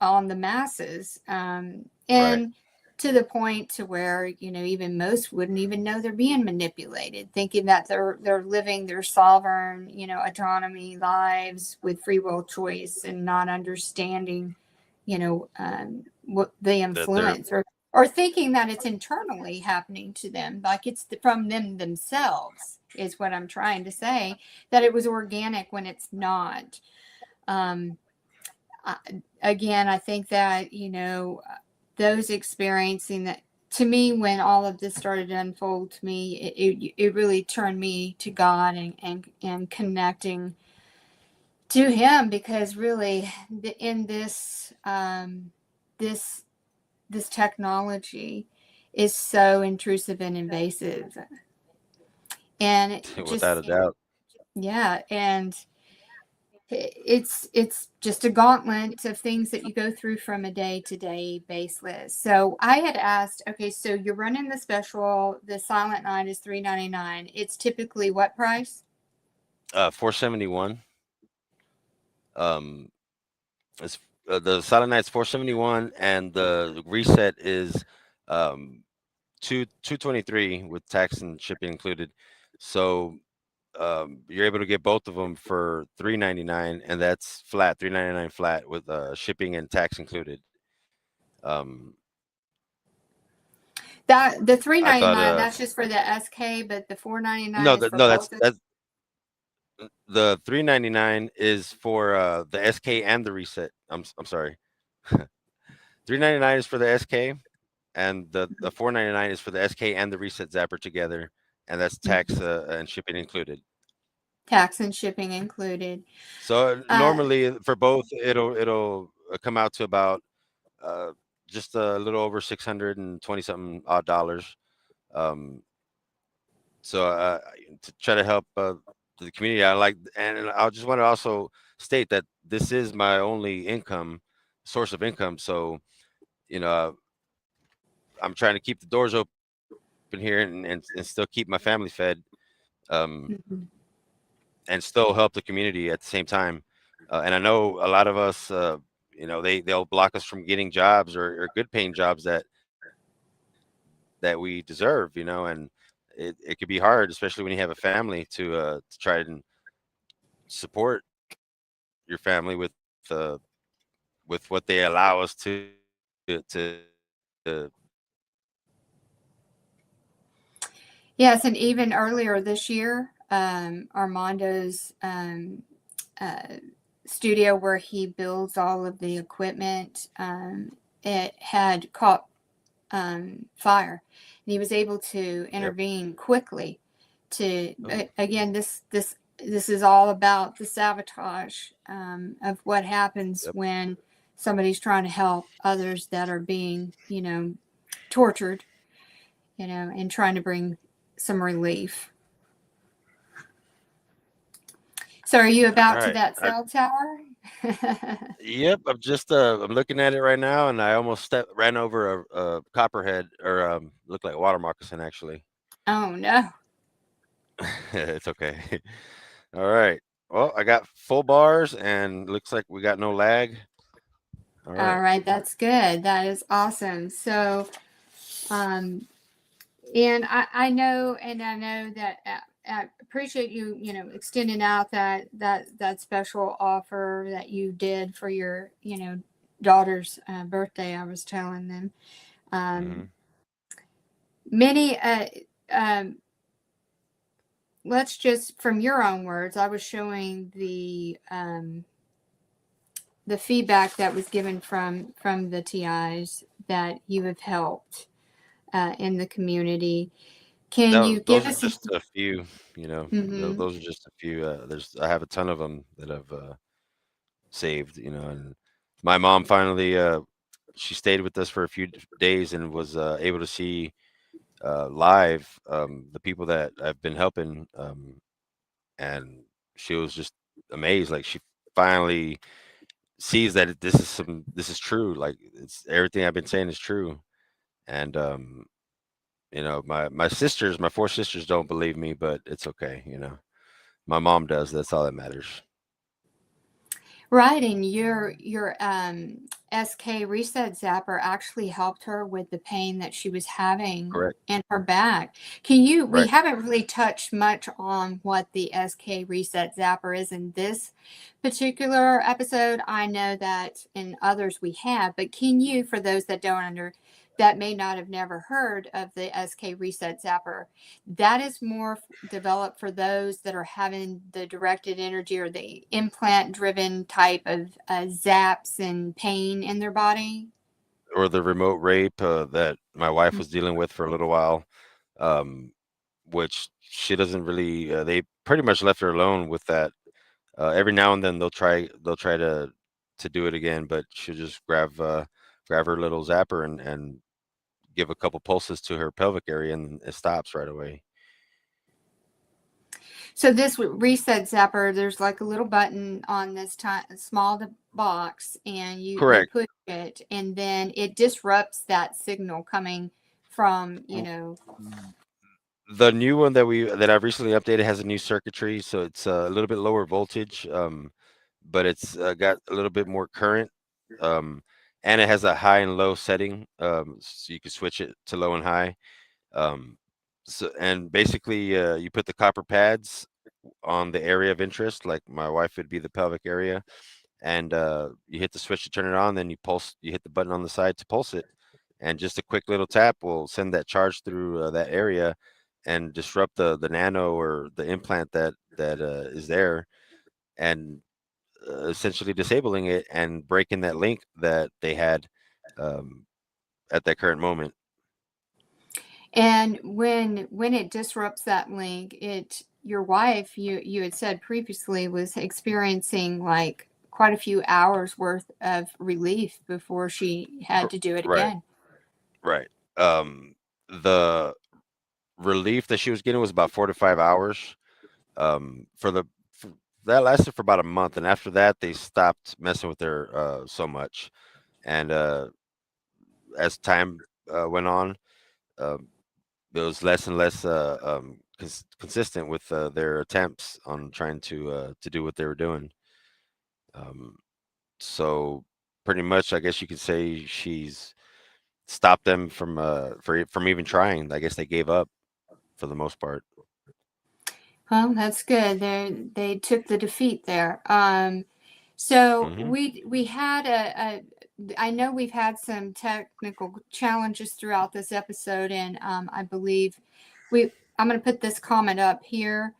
on the masses, right. and to the point to where, even most wouldn't even know they're being manipulated, thinking that they're living their sovereign, autonomy lives with free will choice, and not understanding, what the That they're influence, or thinking that it's internally happening to them, like it's from them themselves, is what I'm trying to say, that it was organic when it's not. Um, Again, I think that, those experiencing that, to me, when all of this started to unfold to me, it really turned me to God, and connecting to Him, because really, in this technology is so intrusive and invasive, and it without just, a doubt. yeah, and it's just a gauntlet of things that you go through from a day-to-day basis. So I had asked, okay, so you're running the special, the Silent Night is $3.99. It's typically what price? 471. Um, it's the Silent Night's 471, and the reset is um 223 with tax and shipping included. So you're able to get both of them for 399, and that's flat 399 flat with shipping and tax included. Um, That the three I ninety thought nine, that's just for the SK, but the $4.99 no, is for no, both of that's the 399 is for the SK and the reset. I'm sorry. 399 is for the SK, and the 499 is for the SK and the reset zapper together, and that's tax and shipping included. tax and shipping included. So Uh, normally for both, it'll come out to about uh, just a little over 620 something odd dollars. Um, so to try to help the community, and I just want to also state that this is my only source of income. So you know, I'm trying to keep the doors open here, and still keep my family fed, um, mhm. and still help the community at the same time. And I know a lot of us, they'll block us from getting jobs or good paying jobs that we deserve, and it could be hard, especially when you have a family, to try and support your family uh, with what they allow us to Yes, and even earlier this year, Armando's uh, studio where he builds all of the equipment, it had caught fire, and he was able to Yep. intervene quickly. To Oh, again, this is all about the sabotage, of what happens yep. when somebody's trying to help others that are being, tortured, and trying to bring some relief. So are you All about to right. that cell tower? Yep. I'm looking at it right now, and I almost ran over a copperhead, or looked like a water moccasin actually. Oh no. It's okay. All right. Well, I got full bars, and looks like we got no lag. All All right. right, that's good. That is awesome. So, um, and I know, that I appreciate you, extending out that special offer that you did for your, daughter's birthday. I was telling them. Mm-hmm. Um, Many, um, let's just, from your own words, I was showing the feedback that was given from the TIs that you have helped in the community. Can No, you give those are us? just a few. Mm-hmm. Those are just a few. I have a ton of them that I've saved. And my mom finally, she stayed with us for a few days and was able to see live the people that I've been helping, and she was just amazed. Like she finally sees that this is true. Like it's everything I've been saying is true. And my 4 sisters don't believe me, but it's okay. My mom does. That's all that matters. Right, and your SK reset zapper actually helped her with the pain that she was having Correct. in her back. We Right. haven't really touched much on what the SK reset zapper is in this particular episode. I know that in others we have, but can you, for those that that may not have never heard of the SK reset zapper, that is more developed for those that are having the directed energy or the implant driven type of zaps and pain in their body. Or the remote rape that my wife was dealing with for a little while, um, which she doesn't really. They pretty much left her alone with that. Every now and then they'll try to do it again, but she'll just grab her little zapper and give a couple pulses to her pelvic area, and it stops right away. So this reset zapper, there's like a little button on this small box, and you Correct. push it, and then it disrupts that signal coming from W- The new one that I've recently updated has a new circuitry, so it's a little bit lower voltage, but it's got a little bit more current, um, and it has a high and low setting, so you can switch it to low and high. Um, and basically, you put the copper pads on the area of interest, like my wife would be the pelvic area, and you hit the switch to turn it on. Then you hit the button on the side to pulse it, and just a quick little tap will send that charge through that area and disrupt the nano or the implant that is there, and essentially disabling it and breaking that link that they had um, at that current moment. And when it disrupts that link, your wife, you had said previously, was experiencing like quite a few hours worth of relief before she had to do it Right, again. right. The relief that she was getting was about 4 to 5 hours. For the for, that lasted for about a month, and after that, they stopped messing with her so much. And as time went on, uh, it was less and less consistent with their attempts on trying to do what they were doing. Um, so pretty much, I guess you could say she's stopped them from even trying. I guess they gave up for the most part. Well, that's good. They took the defeat there. So Hmm. we had I know we've had some technical challenges throughout this episode, and I believe I'm going to put this comment up here.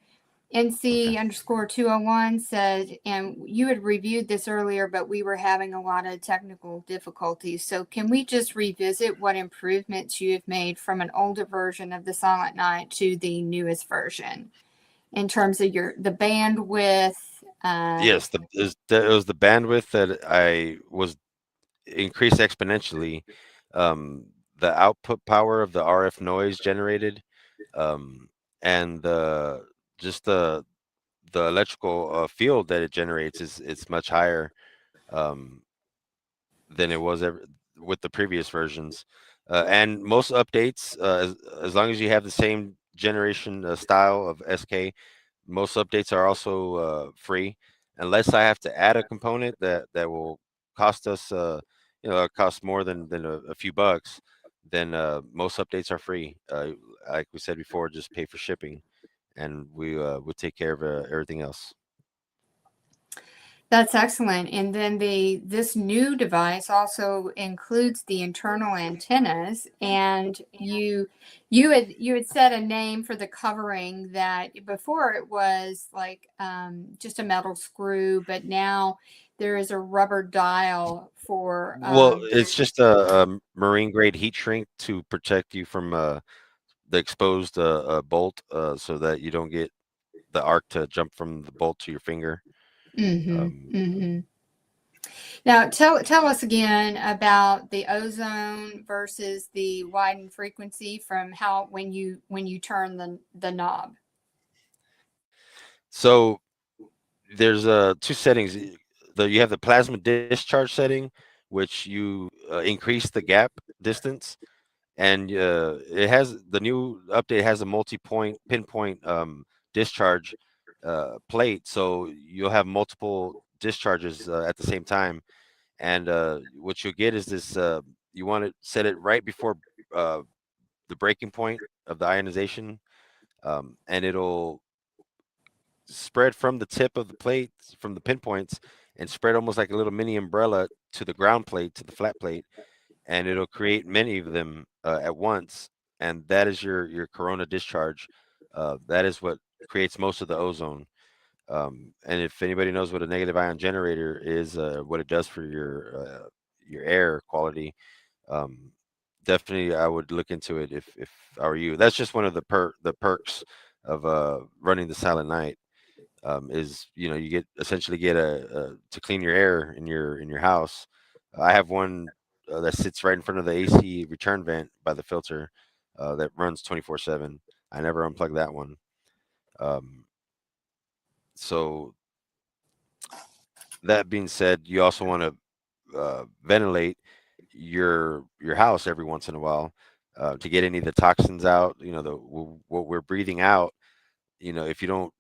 Okay. NC underscore 201 said, and you had reviewed this earlier, but we were having a lot of technical difficulties. So can we just revisit what improvements you have made from an older version of the Silent Night to the newest version in terms of the bandwidth? Yes, it was the bandwidth that I was increased exponentially. Um, the output power of the RF noise generated, um, and just the electrical field that it generates is it's much higher um, than it was with the previous versions. And most updates, as long as you have the same generation style of SK, most updates are also free, unless I have to add a component that will cost us, cost more than a few bucks. Then most updates are free. Like we said before, just pay for shipping, and we would take care of everything else. That's excellent. And then this new device also includes the internal antennas. And you had set a name for the covering that before it was like just a metal screw, but now there is a rubber dial for Well, it's just a marine grade heat shrink to protect you from the exposed bolt, so that you don't get the arc to jump from the bolt to your finger. hmm Um, hmm Now, tell us again about the ozone versus the widened frequency from how when you turn the knob. so there's two settings. You have the plasma discharge setting, which you increase the gap distance, and it has the new update has a multi-point pinpoint discharge plate, so you'll have multiple discharges at the same time. And what you'll get is this: you want to set it right before uh, the breaking point of the ionization, and it'll spread from the tip of the plate, from the pinpoints, and spread almost like a little mini umbrella to the ground plate, to the flat plate, and it'll create many of them at once. And that is your corona discharge. That is what creates most of the ozone. And if anybody knows what a negative ion generator is, what it does for your air quality, um, definitely I would look into it if I were you. That's just one of the perks of running the Silent Night. Is you get essentially get a to clean your air in your house. I have one that sits right in front of the AC return vent by the filter, that runs 24/7. I never unplug that one. Um, so that being said, you also want to ventilate your house every once in a while, to get any of the toxins out. What we're breathing out. If you don't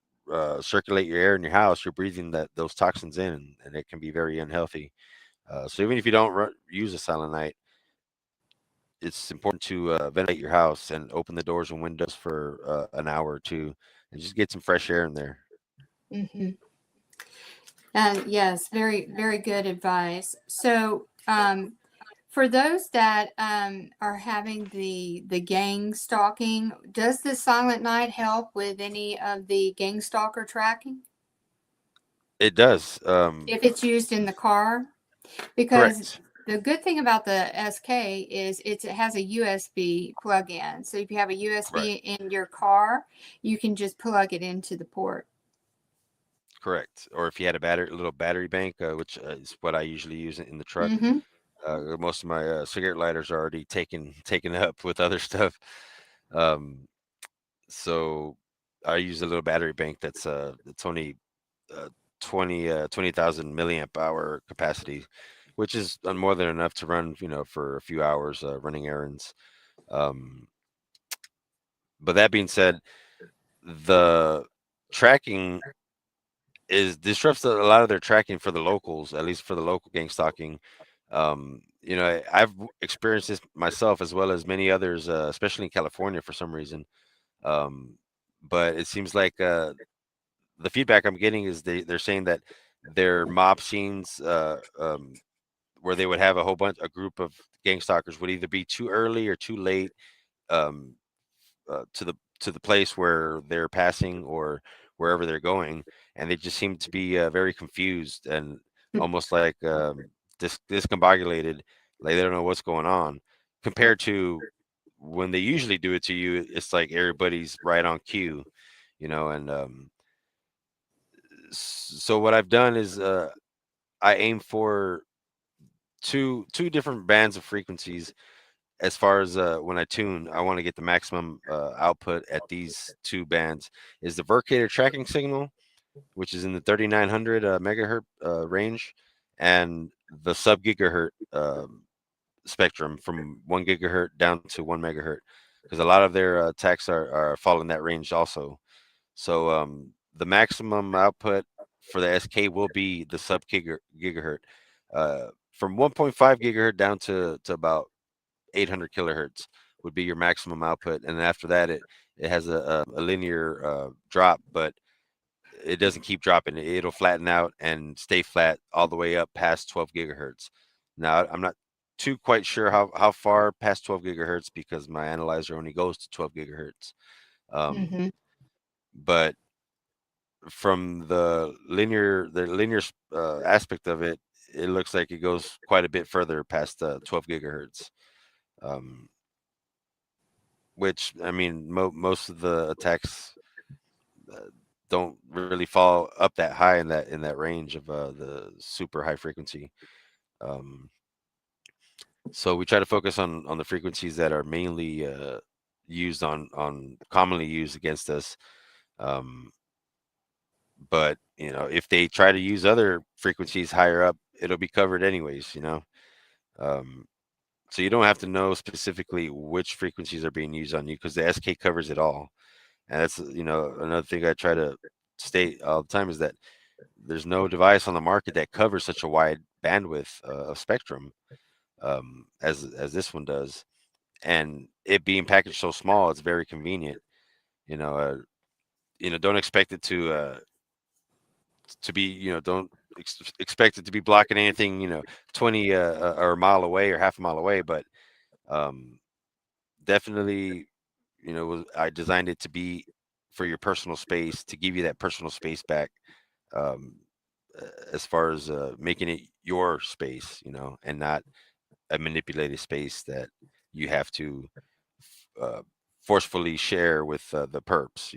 circulate your air in your house, you're breathing those toxins in, and it can be very unhealthy. So even if you don't use a silent night, it's important to ventilate your house and open the doors and windows for an hour or two, and just get some fresh air in there. hmm And yes, very, very good advice. So, for those that are having the gang stalking, does the Silent Night help with any of the gang stalker tracking It does. if it's used in the car? Because Correct. the good thing about the SK is it has a USB plug-in. So if you have a Correct. USB in your car, you can just plug it into the port. Correct. Or if you had a little battery bank, which is what I usually use in the truck. Mm-hmm. Most of my cigarette lighters are already taken up with other stuff. Um, so I use a little battery bank it's only uh, 20,000 milliamp hour capacity, which is more than enough to run, for a few hours running errands. Um, but that being said, the tracking is disrupts a lot of their tracking for the locals, at least for the local gang stalking. I've experienced this myself as well as many others, especially in California for some reason. Um, but it seems like the feedback I'm getting is they're saying that their mob scenes, where they would have a group of gang stalkers, would either be too early or too late, um, to the place where they're passing or wherever they're going, and they just seem to be very confused and almost like discombobulated, like they don't know what's going on. Compared to when they usually do it to you, it's like everybody's right on cue, and so what I've done is I aim for two different bands of frequencies. As far as when I tune, I want to get the maximum output at these two bands. Is the Vercator tracking signal, which is in the 3900 megahertz range, and the sub gigahertz spectrum from 1 gigahertz down to 1 megahertz, because a lot of their attacks are fall in that range also. So the maximum output for the SK will be the sub gigahertz, from 1.5 gigahertz down to about 800 kilohertz would be your maximum output, and after that, it has a linear drop. But it doesn't keep dropping. It'll flatten out and stay flat all the way up past 12 gigahertz. Now, I'm not too quite sure how far past 12 gigahertz because my analyzer only goes to 12 gigahertz. Hmm. But from the linear aspect of it, it looks like it goes quite a bit further past 12 gigahertz. Which, I mean, most of the attacks don't really fall up that high in that range of the super high frequency. So we try to focus on the frequencies that are mainly used on commonly used against us. But if they try to use other frequencies higher up, it'll be covered anyways. So you don't have to know specifically which frequencies are being used on you because the SK covers it all. And that's another thing I try to state all the time is that there's no device on the market that covers such a wide bandwidth of spectrum as this one does. And it being packaged so small, it's very convenient. You know, uh, don't expect it to be, don't expect it to be blocking anything, 20 or a mile away or half a mile away. But definitely, I designed it to be for your personal space, to give you that personal space back. Um, as far as making it your space, and not a manipulated space that you have to uh, forcefully share with the perps.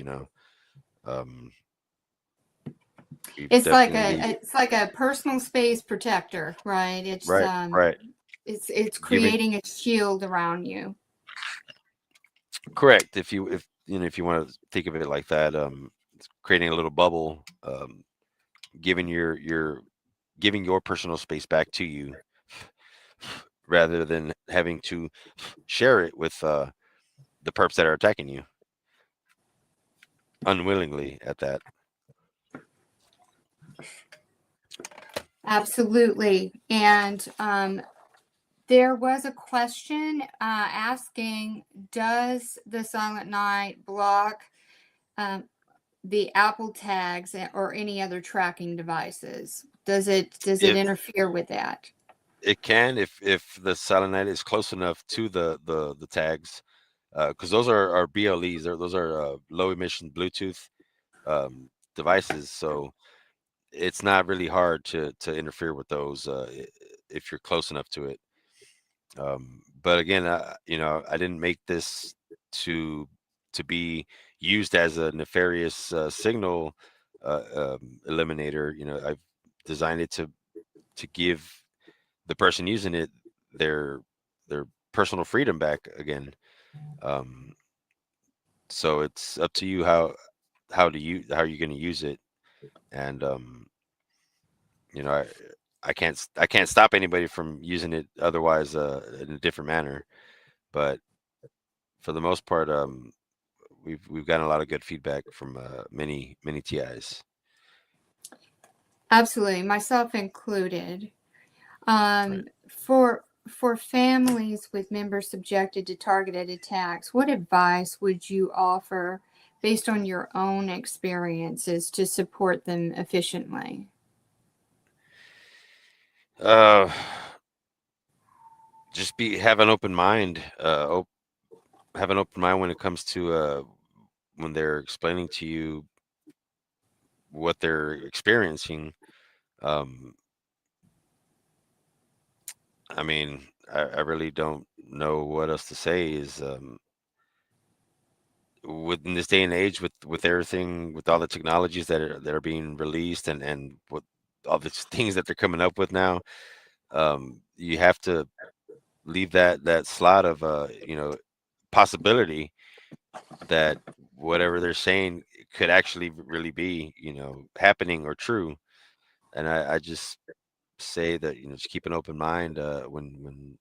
Um, we've It's like definitely a personal space protector, right? right, right, It's giving creating a shield around you. correct. If you want to think of it like that, it's creating a little bubble, giving giving your personal space back to you, rather than having to share it with the perps that are attacking you unwillingly at that. Absolutely. And there was a question asking, does the Silent Night block the Apple tags or any other tracking devices? Does it If interfere with that? it can, if the Silent Night is close enough to the tags, because those are BLEs, those are low emission Bluetooth devices, so it's not really hard to interfere with those if you're close enough to it. But again, I didn't make this to be used as a nefarious signal eliminator. I've designed it to give the person using it their personal freedom back again. Um, so it's up to you how you're going to use it, and I I can't stop anybody from using it otherwise in a different manner. But for the most part, we've gotten a lot of good feedback from many TIs. Absolutely, myself included. Right. For families with members subjected to targeted attacks, what advice would you offer based on your own experiences to support them efficiently? Uh, just have an open mind. Have an open mind when it comes to when they're explaining to you what they're experiencing. Um, I mean, I really don't know what else to say. Is within this day and age, with everything, with all the technologies that are being released, and with all the things that they're coming up with now, you have to leave that slot of possibility that whatever they're saying could actually really be happening or true. And I just say that just keep an open mind when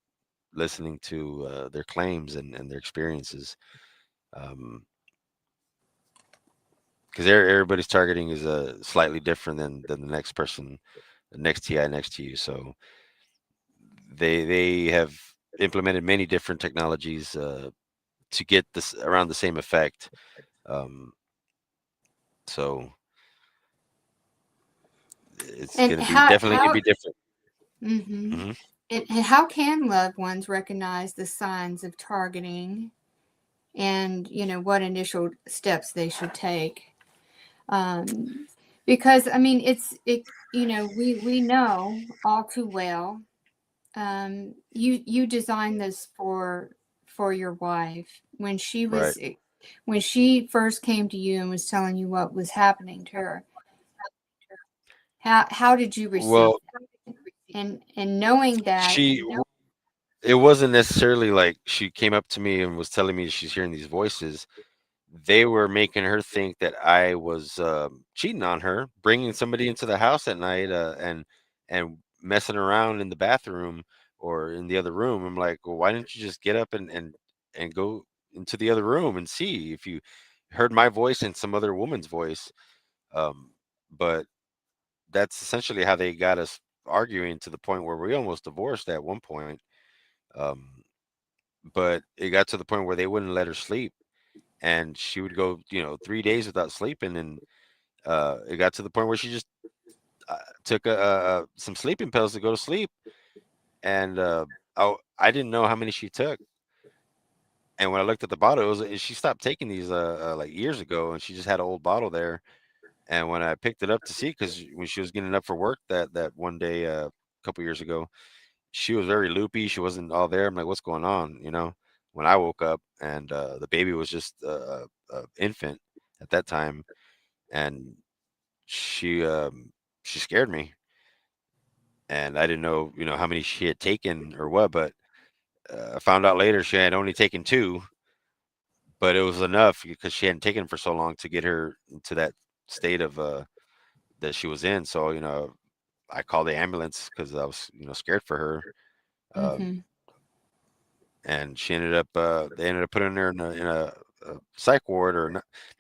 listening to their claims and their experiences, because everybody's targeting is slightly different than the next person, the next TI next to you. So they have implemented many different technologies to get this around the same effect. Um, so it's And gonna be definitely gonna be different. mhm. Hmm. And how can loved ones recognize the signs of targeting and, what initial steps they should take? Um, because I mean, we know all too well. You designed this for your wife Right. when she first came to you and was telling you what was happening to her. How did you receive Well, that? And knowing that, she it wasn't necessarily like she came up to me and was telling me she's hearing these voices. They were making her think that I was cheating on her, bringing somebody into the house at night, and messing around in the bathroom or in the other room. I'm like, well, why didn't you just get up and go into the other room and see if you heard my voice and some other woman's voice? Um, but that's essentially how they got us arguing to the point where we almost divorced at one point. Um, but it got to the point where they wouldn't let her sleep, and she would go, 3 days without sleeping, and it got to the point where she just took some sleeping pills to go to sleep, and I didn't know how many she took, and when I looked at the bottle, she stopped taking these like years ago, and she just had an old bottle there. And when I picked it up to see, because when she was getting up for work that one day a couple years ago, she was very loopy. She wasn't all there. I'm like, what's going on? When I woke up, and the baby was just a infant at that time, and she scared me, and I didn't know, how many she had taken or what, but I found out later she had only taken two, but it was enough because she hadn't taken for so long to get her into that state of that she was in. So I called the ambulance because I was scared for her. Um, mhm. and she ended up they ended up putting her in a psych ward, or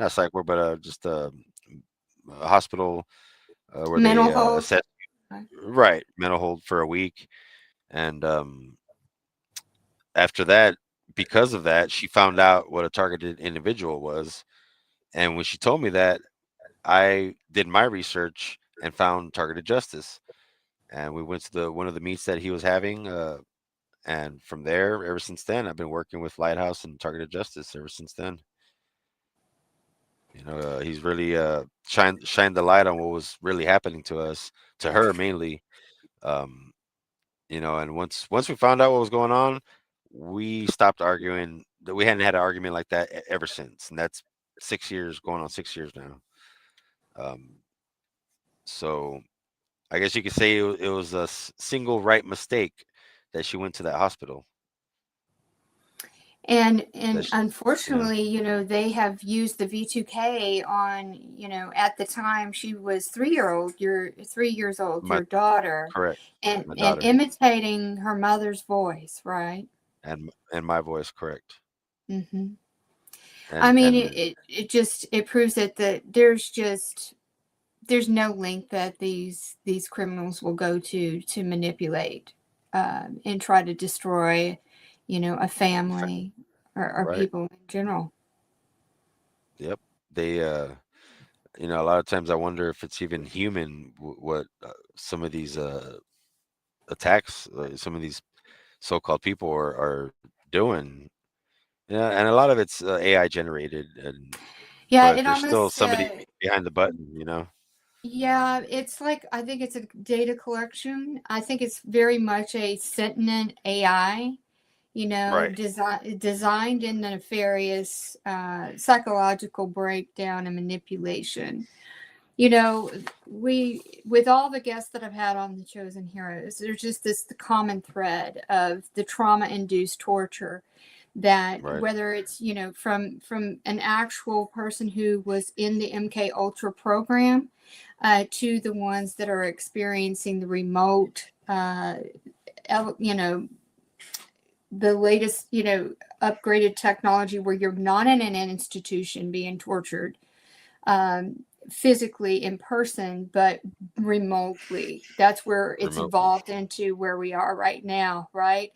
not psych ward, but just a hospital where they Mental hold. assess, right, mental hold for a week. And after that, because of that, she found out what a targeted individual was. And when she told me that, I did my research and found targeted justice. And we went to the one of the meets that he was having. And from there, ever since then, I've been working with Lighthouse and Targeted Justice ever since then. He's really shined the light on what was really happening to us, to her mainly. Um, and once we found out what was going on, we stopped arguing. That we hadn't had an argument like that ever since, and that's 6 years, going on 6 years now. Um, so I guess you could say it was a single right mistake that she went to that hospital. That And she, you know, unfortunately, they have used the V2K on, at the time she was 3 years old, my your daughter, correct, and my and daughter, imitating her mother's voice, right? and my voice, correct, Hmm. I and mean, and it proves that there's no lengk that these criminals will go to manipulate, and try to destroy, a family or right, people in general. yep. They a lot of times I wonder if it's even human what some of these attacks, some of these so-called people are doing. Yeah, and a lot of it's AI generated, Yeah, but it there's still almost, somebody behind the button. yeah, it's like, I think it's a data collection. I think it's very much a sentient AI, Right, designed in the nefarious psychological breakdown and manipulation. With all the guests that I've had on the Chosen Heroes, there's just the common thread of the trauma induced torture, that right, whether it's, from an actual person who was in the MK Ultra program, to the ones that are experiencing the remote, you know, the latest, upgraded technology where you're not in an institution being tortured, um, physically in person, but remotely. That's where it's remotely, evolved into where we are right now, right?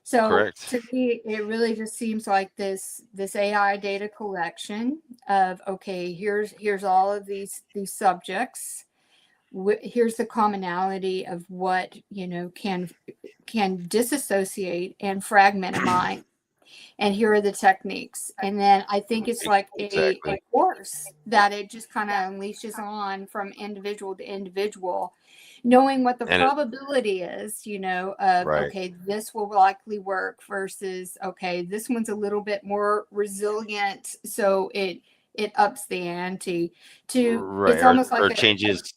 So correct, to me, it really just seems like this AI data collection of, okay, here's all of these subjects. here's the commonality of what, can disassociate and fragment a mind. And here are the techniques. And then I think it's like a Exactly. course that it just kind of unleashes on from individual to individual, knowing what the And probability is, of, right, okay, this will likely work versus, okay, this one's a little bit more resilient. So it ups the ante to, right, it's almost like or changes,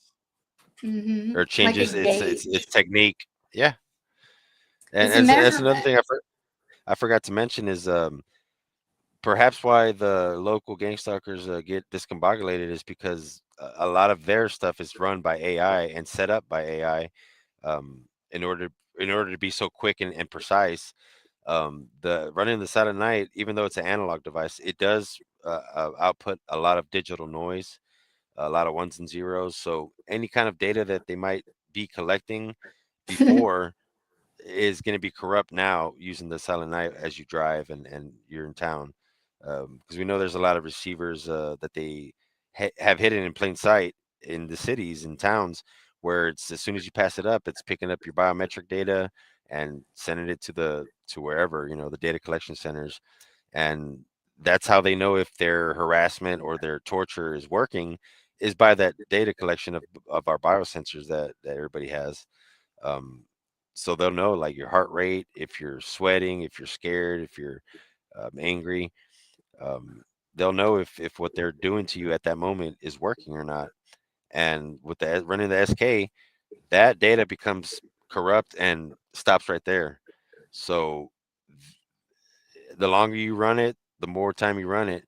like a its gauge. technique. Yeah, and It's a that's another measurement. thing I forgot to mention is perhaps why the local gang stalkers get discombobulated is because a lot of their stuff is run by AI and set up by AI, in order to be so quick and precise. The running the silent night, even though it's an analog device, it does output a lot of digital noise, a lot of ones and zeros. So any kind of data that they might be collecting before is going to be corrupt now using the silent night as you drive and you're in town, because we know there's a lot of receivers that they have hidden in plain sight in the cities and towns, where it's as soon as you pass it up, it's picking up your biometric data and sending it to wherever, the data collection centers. And that's how they know if their harassment or their torture is working, is by that data collection of our biosensors that everybody has. um, so they'll know like your heart rate, if you're sweating, if you're scared, if you're angry. um, they'll know if what they're doing to you at that moment is working or not. And with the running the SK, that data becomes corrupt and stops right there. So the longer you run it, the more time you run it,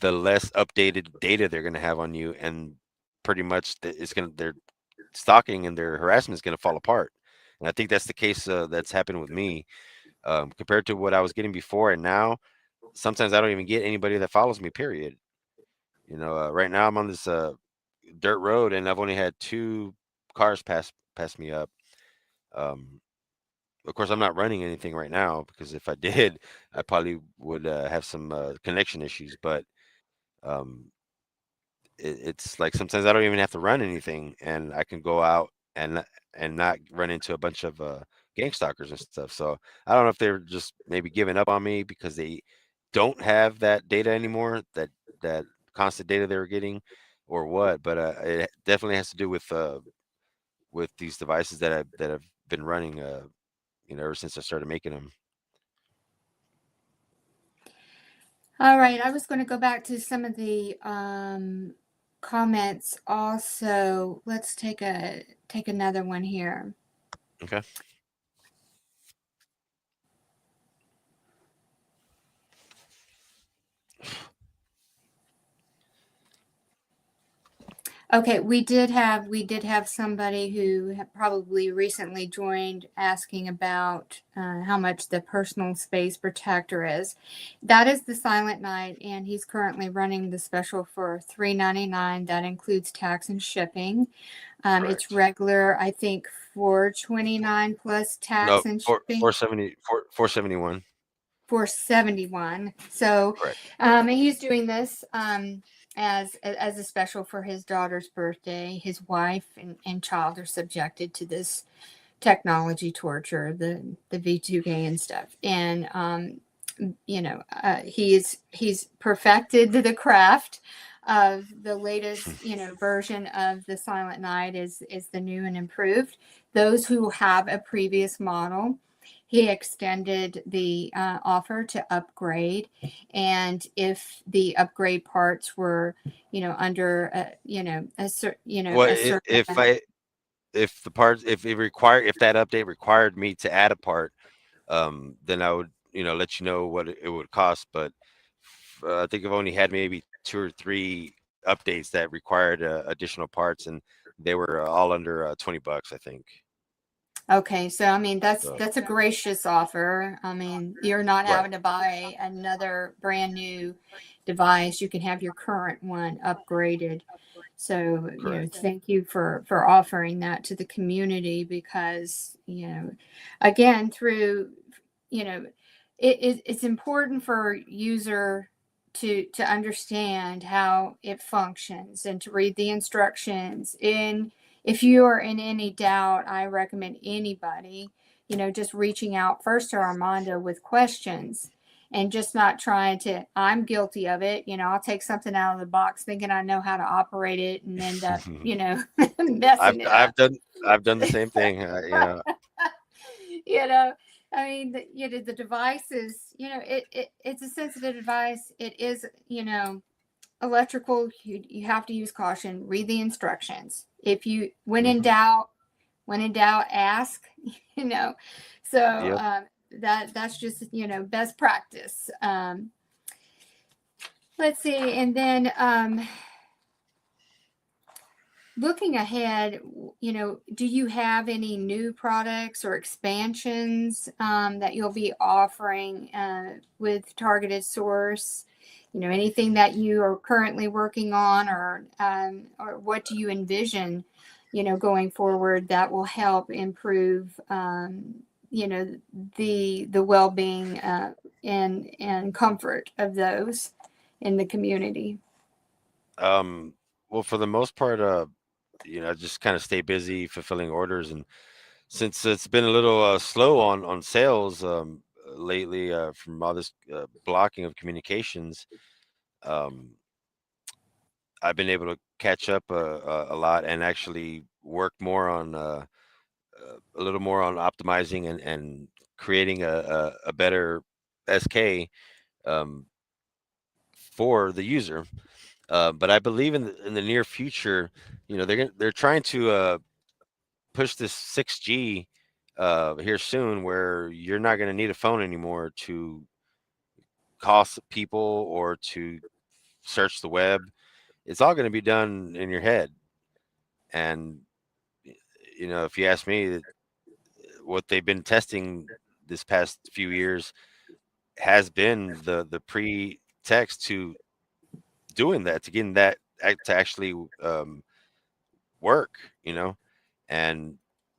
the less updated data they're going to have on you, and pretty much their stalking and their harassment is going to fall apart. And I think that's the case that's happened with me, compared to what I was getting before. And now sometimes I don't even get anybody that follows me. Period. Right now I'm on this dirt road, and I've only had two cars pass me up. Um, of course, I'm not running anything right now, because if I did, I probably would have some connection issues. But um, it's like sometimes I don't even have to run anything, and I can go out and not run into a bunch of gang stalkers and stuff. So I don't know if they're just maybe giving up on me because they don't have that data anymore, that constant data they were getting, or what. But it definitely has to do with these devices that have been running, ever since I started making them. All right, I was going to go back to some of the comments also. Let's take another one here. Okay. Okay, we did have somebody who probably recently joined asking about how much the personal space protector is. That is the Silent Night, and he's currently running the special for $3.99. That includes tax and shipping. It's Correct. regular, I think, $4.29 plus No, tax and four shipping. 470 471. 471. So Correct. he's doing this as a special for his daughter's birthday. His wife and child are subjected to this technology torture, the V2K and stuff. And he's perfected the craft of the latest version of the Silent Night is the new and improved. Those who have a previous model, he extended the offer to upgrade, and if the upgrade parts were under Well, a certain. if the parts if that update required me to add a part, then I would let you know what it would cost. But I think I've only had maybe two or three updates that required additional parts, and they were all under $20, I think. Okay, so I mean So that's a gracious offer. I mean, you're not right, having to buy another brand new device. You can have your current one upgraded. So, correct. thank you for offering that to the community because, again, through, it's important for user to understand how it functions and to read the instructions. And if you are in any doubt, I recommend anybody, just reaching out first to Armando with questions and just not trying to, I'm guilty of it. I'll take something out of the box thinking I know how to operate it and end up, I've messing it up. I've done the same thing. you know I mean, the device is, it's a sensitive device. It is, electrical. You have to use caution. Read the instructions. If you, when in doubt, ask. you know so Yep. that's just, best practice. Let's see. And then looking ahead, do you have any new products or expansions that you'll be offering with Targeted Source? Anything that you are currently working on, or what do you envision, going forward that will help improve, the well-being and comfort of those in the community? Well, for the most part, just kind of stay busy fulfilling orders, and since it's been a little slow on sales lately from all this blocking of communications, um, I've been able to catch up a lot and actually work more on a little more on optimizing and creating a better SK um, for the user. But I believe in the near future, they're trying to push this 6G here soon, where you're not going to need a phone anymore to call people or to search the web. It's all going to be done in your head. And if you ask me, what they've been testing this past few years has been the pre-text to doing that, to getting that to actually work, and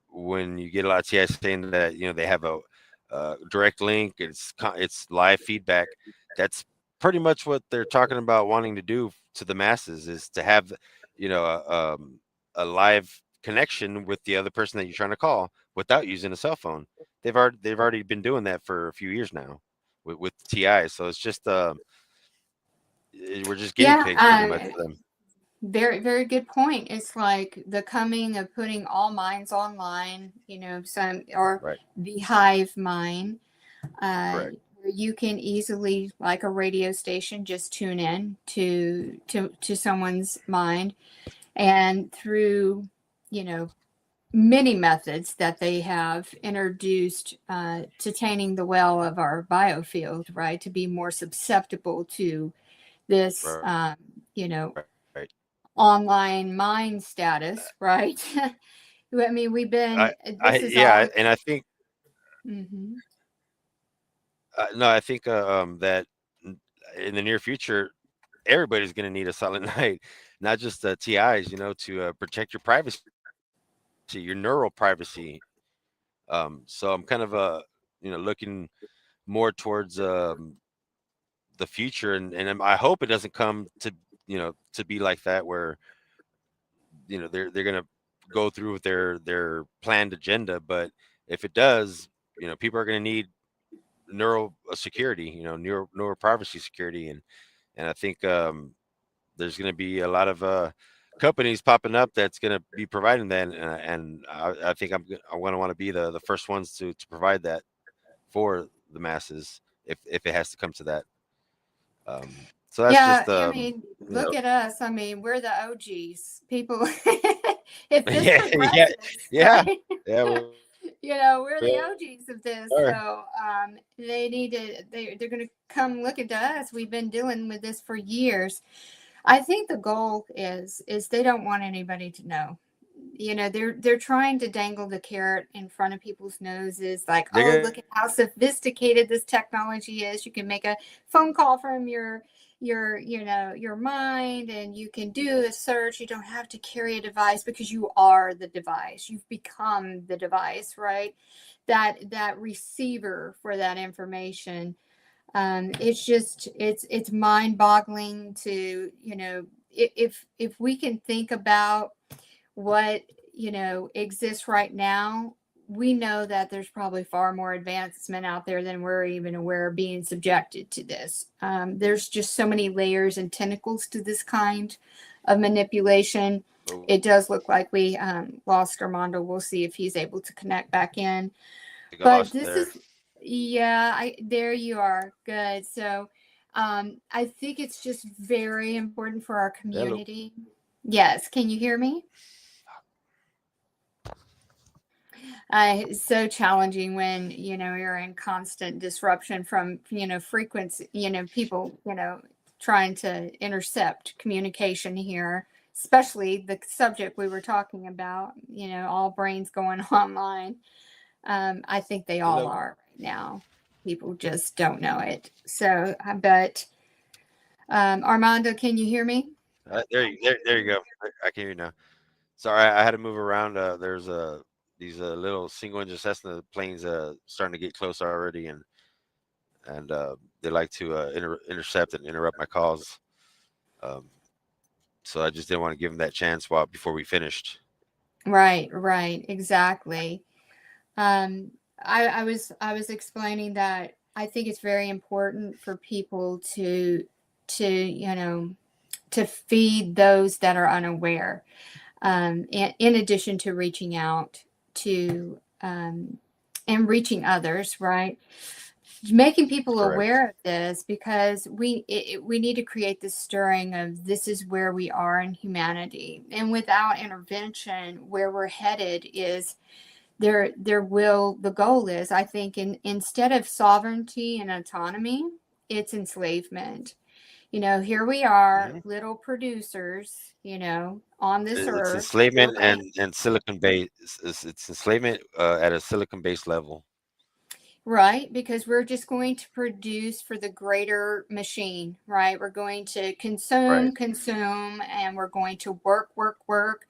when you get a lot of TIs saying that they have a direct link, it's live feedback. That's pretty much what they're talking about wanting to do to the masses, is to have a live connection with the other person that you're trying to call without using a cell phone. They've already been doing that for a few years now with TI. So it's just we're just guinea pigs pretty much Yeah. for them. Very, very good point. It's like the coming of putting all minds online, some, or Right. the hive mind, Correct. where you can easily, like a radio station, just tune in to someone's mind, and through, many methods that they have introduced to tainting the well of our biofield, right, to be more susceptible to this, Right. Right. online mind status, right? I mean, I this is yeah, all. and I think Mhm. no, I think that in the near future, everybody's going to need a Silent Night, not just the TIs, to protect your privacy, your neural privacy. So I'm kind of looking more towards the future, and I hope it doesn't come to be like that, where they're going to go through with their planned agenda. But if it does, people are going to need neural security, neural privacy security, and I think there's going to be a lot of companies popping up that's going to be providing that, and I think I want to be the first ones to provide that for the masses, if it has to come to that. So that's Yeah, just I mean, look at us. I mean, we're the OGs. People, if this yeah, yeah, progresses, yeah, right? yeah. We're We the OGs of this. are. So they're going to come looking to us. We've been dealing with this for years. I think the goal is they don't want anybody to know. They're trying to dangle the carrot in front of people's noses, like, oh, They're look at how sophisticated this technology is. You can make a phone call from your mind, and you can do a search. You don't have to carry a device, because you are the device. You've become the device, right? That receiver for that information. It's mind-boggling to, if we can think about what, exists right now, we know that there's probably far more advancement out there than we're even aware of being subjected to this. There's just so many layers and tentacles to this kind of manipulation. Oh, It does look like we lost Armando. We'll see if he's able to connect back in. I But lost this there. is, yeah, there you are. Good. So I think it's just very important for our Hello. community. Yes. Can you hear me? It's so challenging when, you're in constant disruption from, frequency, people, trying to intercept communication here, especially the subject we were talking about, all brains going online. I think they all Hello. are right now. People just don't know it. So, but Armando, can you hear me? There you go. I can hear you now. Sorry, I had to move around. There's these little single-engine Cessna planes starting to get close already, and they like to intercept and interrupt my calls. So I just didn't want to give them that chance before we finished. Right, exactly. Um, I was explaining that I think it's very important for people to to feed those that are unaware. In addition to reaching out to and reaching others, right? Making people Correct. aware of this, because we need to create this stirring of this is where we are in humanity, and without intervention, where we're headed is the goal is, I think, instead of sovereignty and autonomy, it's enslavement. Here we are, Hmm. little producers, on this It's earth. We're enslavement going, and silicon based. It's enslavement at a silicon based level. right, because we're just going to produce for the greater machine, right? We're going to Right. consume, and we're going to work,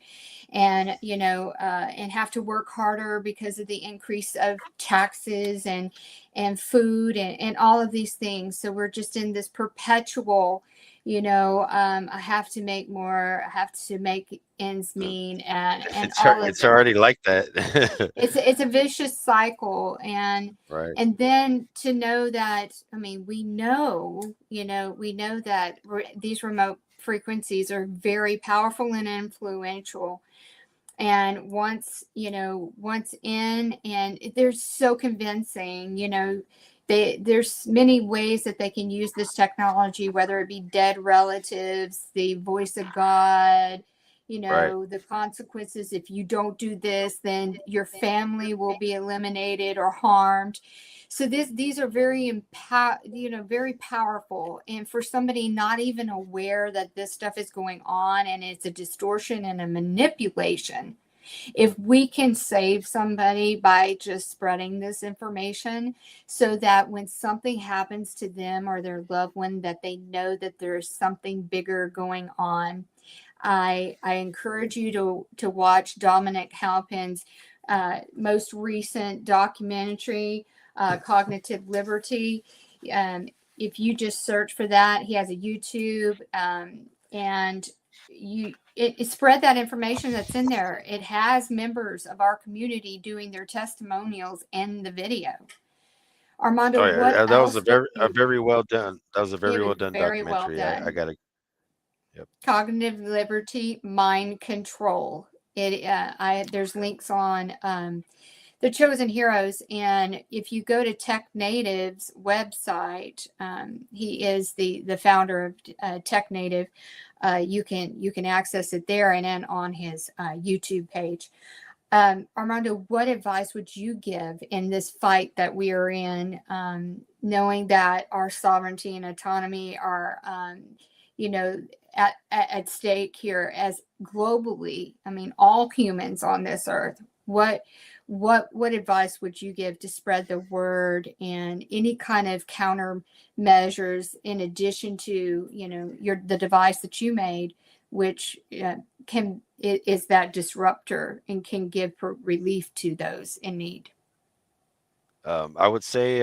and and have to work harder because of the increase of taxes and food and all of these things. So we're just in this perpetual, I have to make more, I have to make ends Uh, meet, and all of It's this. already like that. It's a vicious cycle. Right. And then to know that, I mean, we know that these remote frequencies are very powerful and influential. And once in, and they're so convincing, there's many ways that they can use this technology, whether it be dead relatives, the voice of God, Right. the consequences. If you don't do this, then your family will be eliminated or harmed. So these are very powerful. And for somebody not even aware that this stuff is going on, and it's a distortion and a manipulation, if we can save somebody by just spreading this information, so that when something happens to them or their loved one, that they know that there's something bigger going on. I encourage you to watch Dominic Halpin's most recent documentary, Cognitive Liberty. Um, if you just search for that, he has a YouTube, and it spread that information that's in there. It has members of our community doing their testimonials in the video. Armando, Oh what yeah, that was else did a you? very well done. That was a It very was well done very well documentary. I done. gotta. Yep. Cognitive Liberty, Mind Control. There's links on the Chosen Heroes, and if you go to Tech Native's website, he is the founder of Tech Native. You can access it there, and then on his YouTube page. Armando, what advice would you give in this fight that we are in, knowing that our sovereignty and autonomy are, you know, at stake here as globally? I mean, all humans on this earth. What advice would you give to spread the word, and any kind of countermeasures in addition to the device that you made, which is that disruptor and can give relief to those in need? I would say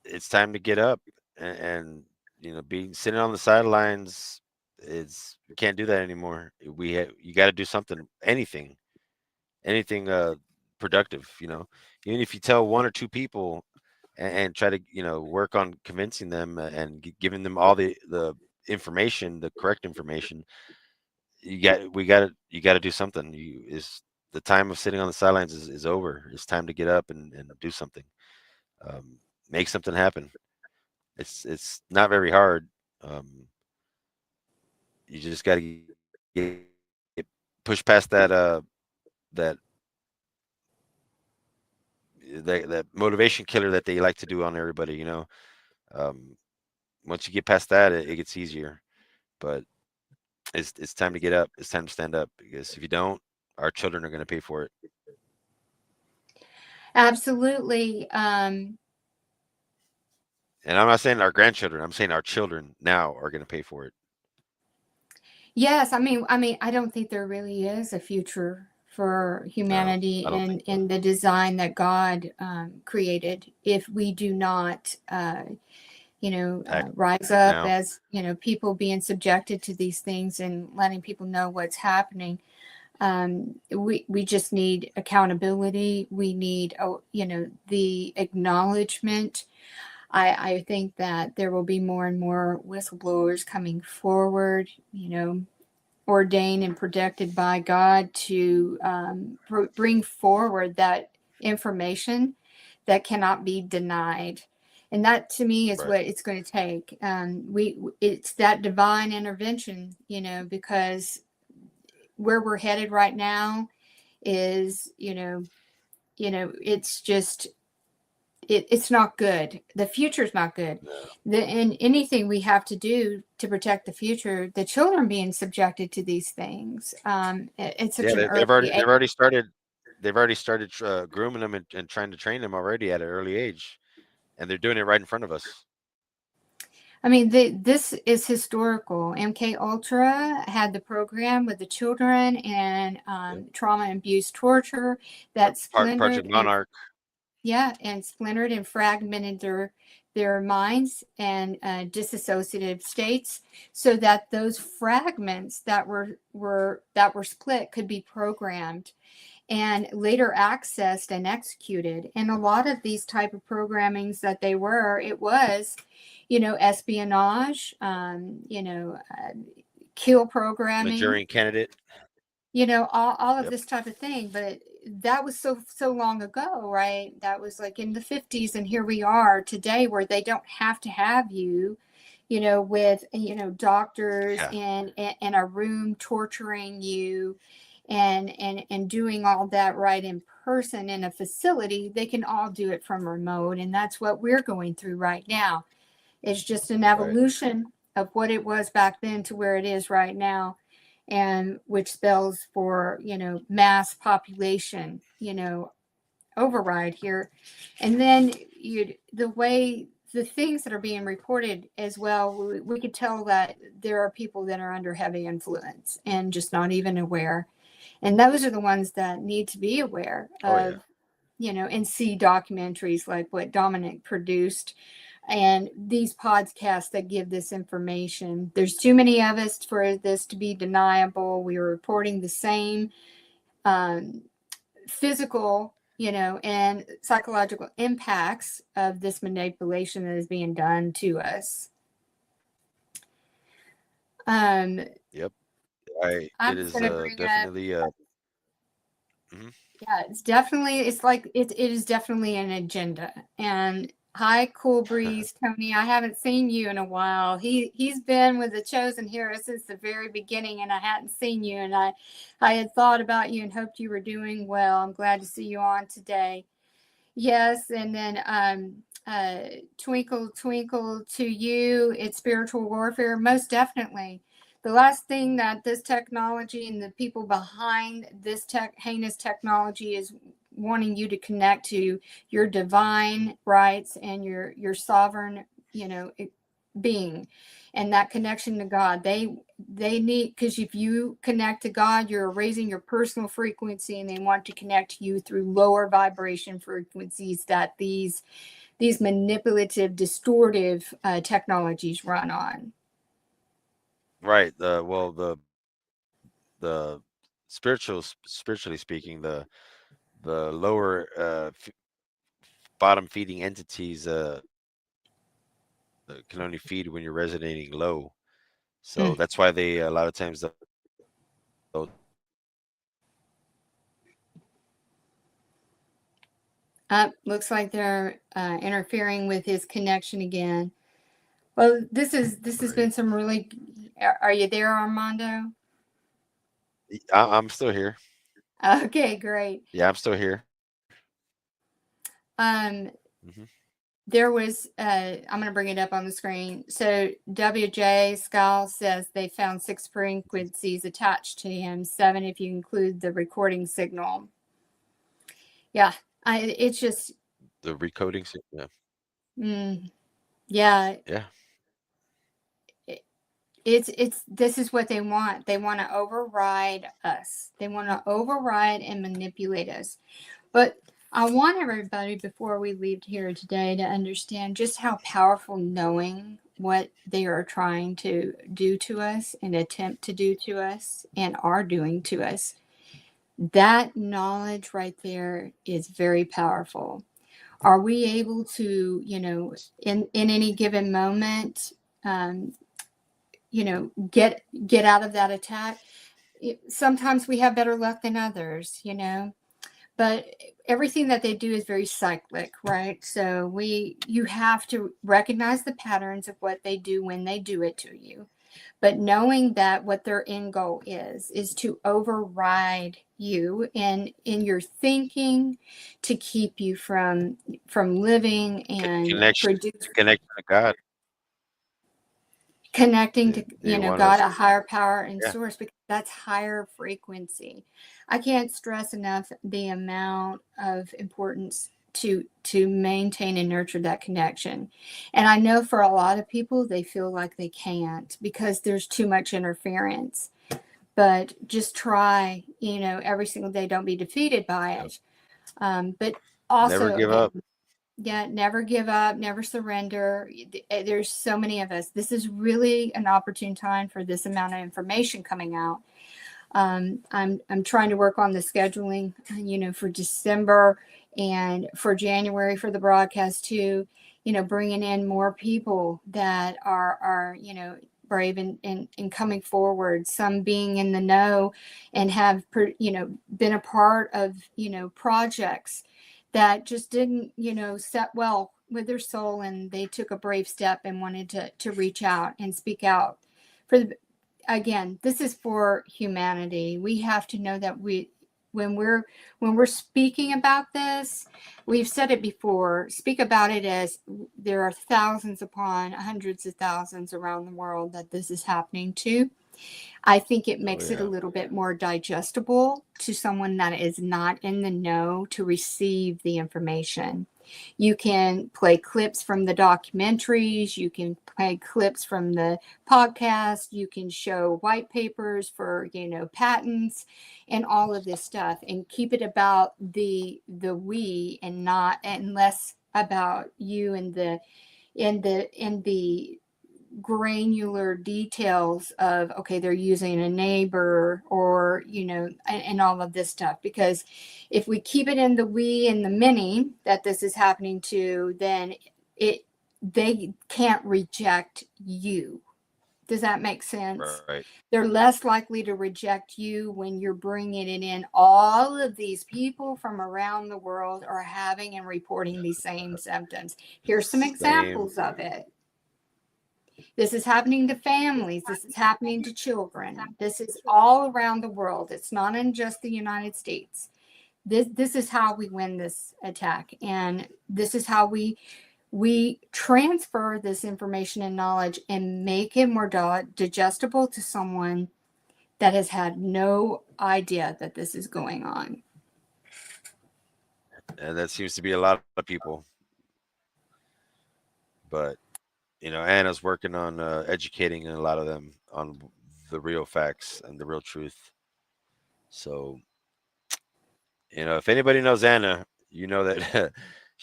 it's time to get up and being sitting on the sidelines. We can't do that anymore. You got to do something, anything productive. Even if you tell one or two people and try to work on convincing them and giving them all the information, the correct information. You got to do something. Is the time of sitting on the sidelines is over. It's time to get up and do something. um, Make something happen. It's not very hard. You just got to get push past that that motivation killer that they like to do on everybody. Um, Once you get past that, it gets easier. But it's time to get up. It's time to stand up, because if you don't, our children are going to pay for it. Absolutely. And I'm not saying our grandchildren. I'm saying our children now are going to pay for it. Yes, I don't think there really is a future for No, humanity I don't think so. in the design that God created if we do not, Act rise up now. as people being subjected to these things and letting people know what's happening. We just need accountability. We need, the acknowledgement. I think that there will be more and more whistleblowers coming forward, ordained and protected by God to bring forward that information that cannot be denied. And that to me is Right. what it's going to take. It's that divine intervention, because where we're headed right now is, it's just it's not good. The future's not good. No. And anything we have to do to protect the future, the children being subjected to these things, it's such Yeah, an early age. they've already started grooming them and trying to train them already at an early age, and they're doing it right in front of us. This is historical. MK Ultra had the program with the children and Yep. trauma and abuse torture that Project splintered and Monarch. splintered and fragmented their minds and dissociative states, so that those fragments that were split could be programmed and later accessed and executed. And a lot of these type of programmings that it was, espionage, kill programming, Manchurian Candidate. all of Yep. this type of thing. But that was so long ago, right? That was like in the 50s, and here we are today where they don't have to have you, with doctors Yeah. in a room torturing you and doing all that right in person in a facility. They can all do it from remote, and that's what we're going through right now. It's just an Right. evolution of what it was back then to where it is right now, and which spells for mass population override here. And then the things that are being reported as well, we could tell that there are people that are under heavy influence and just not even aware. And those are the ones that need to be aware Oh yeah. of, and see documentaries like what Dominic produced and these podcasts that give this information. There's too many of us for this to be deniable. We are reporting the same physical, and psychological impacts of this manipulation that is being done to us. Yep. I'm It just is going to bring up, definitely mhm. yeah, it is definitely an agenda. And hi, Cool Breeze, Tony. I haven't seen you in a while. He's been with the Chosen Hero since the very beginning, and I hadn't seen you, and I had thought about you and hoped you were doing well. I'm glad to see you on today. Yes, and then Twinkle Twinkle to you, it's spiritual warfare, most definitely. The last thing that this technology and the people behind this heinous technology is wanting you to connect to your divine rights and your sovereign, being, and that connection to God. They need, because if you connect to God, you're raising your personal frequency, and they want to connect to you through lower vibration frequencies that these these manipulative, distortive technologies run on. Right. The spiritually speaking, the lower bottom feeding entities can only feed when you're resonating low. So Mm. that's why they a lot of times they'll Looks like they're interfering with his connection again. Well, this has been some really. Are you there, Armando? I'm still here. Okay, great. Yeah, I'm still here. Um, Hmm. there was. I'm going to bring it up on the screen. So WJ Skal says they found 6 frequencies attached to him, 7 if you include the recording signal. Yeah, it's just. The recoding. Yeah. Yeah, Yeah. it's this is what they want. They want to override us. They want to override and manipulate us. But I want everybody before we leave here today to understand just how powerful knowing what they are trying to do to us and attempt to do to us and are doing to us. That knowledge right there is very powerful. Are we able to, in any given moment, um, get out of that attack? Sometimes we have better luck than others, but everything that they do is very cyclic, right? So you have to recognize the patterns of what they do when they do it to you, but knowing that what their end goal is to override you and in your thinking, to keep you from living and Connection. produce, Connection to God. connecting to They want God, us. a higher power and Yeah. source, because that's higher frequency. I can't stress enough the amount of importance to maintain and nurture that connection. And I know for a lot of people they feel like they can't because there's too much interference, but just try, every single day. Don't be defeated by Yep. it. But Never also, give again, up. yeah, never give up, never surrender. There's so many of us. This is really an opportune time for this amount of information coming out. I'm trying to work on the scheduling, for December and for January for the broadcast too. Bringing in more people that are brave and coming forward. Some being in the know and have been a part of projects that just didn't set well with their soul, and they took a brave step and wanted to reach out and speak out for the. Again, this is for humanity. We have to know that when we're speaking about this, we've said it before, speak about it as there are thousands upon hundreds of thousands around the world that this is happening to. I think it makes it a little bit more digestible to someone that is not in the know to receive the information. You can play clips from the documentaries, you can play clips from the podcast, you can show white papers for, patents and all of this stuff, and keep it about the we and less about you and the granular details of, okay, they're using a neighbor or and all of this stuff. Because if we keep it in the we and the many that this is happening to, then they can't reject you. Does that make sense? Right. They're less likely to reject you when you're bringing it in. All of these people from around the world are having and reporting these same symptoms. Here's some Same. examples of it. This is happening to families. This is happening to children. This is all around the world. It's not in just the United States. This is how we win this attack, and this is how we transfer this information and knowledge and make it more digestible to someone that has had no idea that this is going on. And that seems to be a lot of people. But Anna's working on educating a lot of them on the real facts and the real truth. So if anybody knows Anna, you know that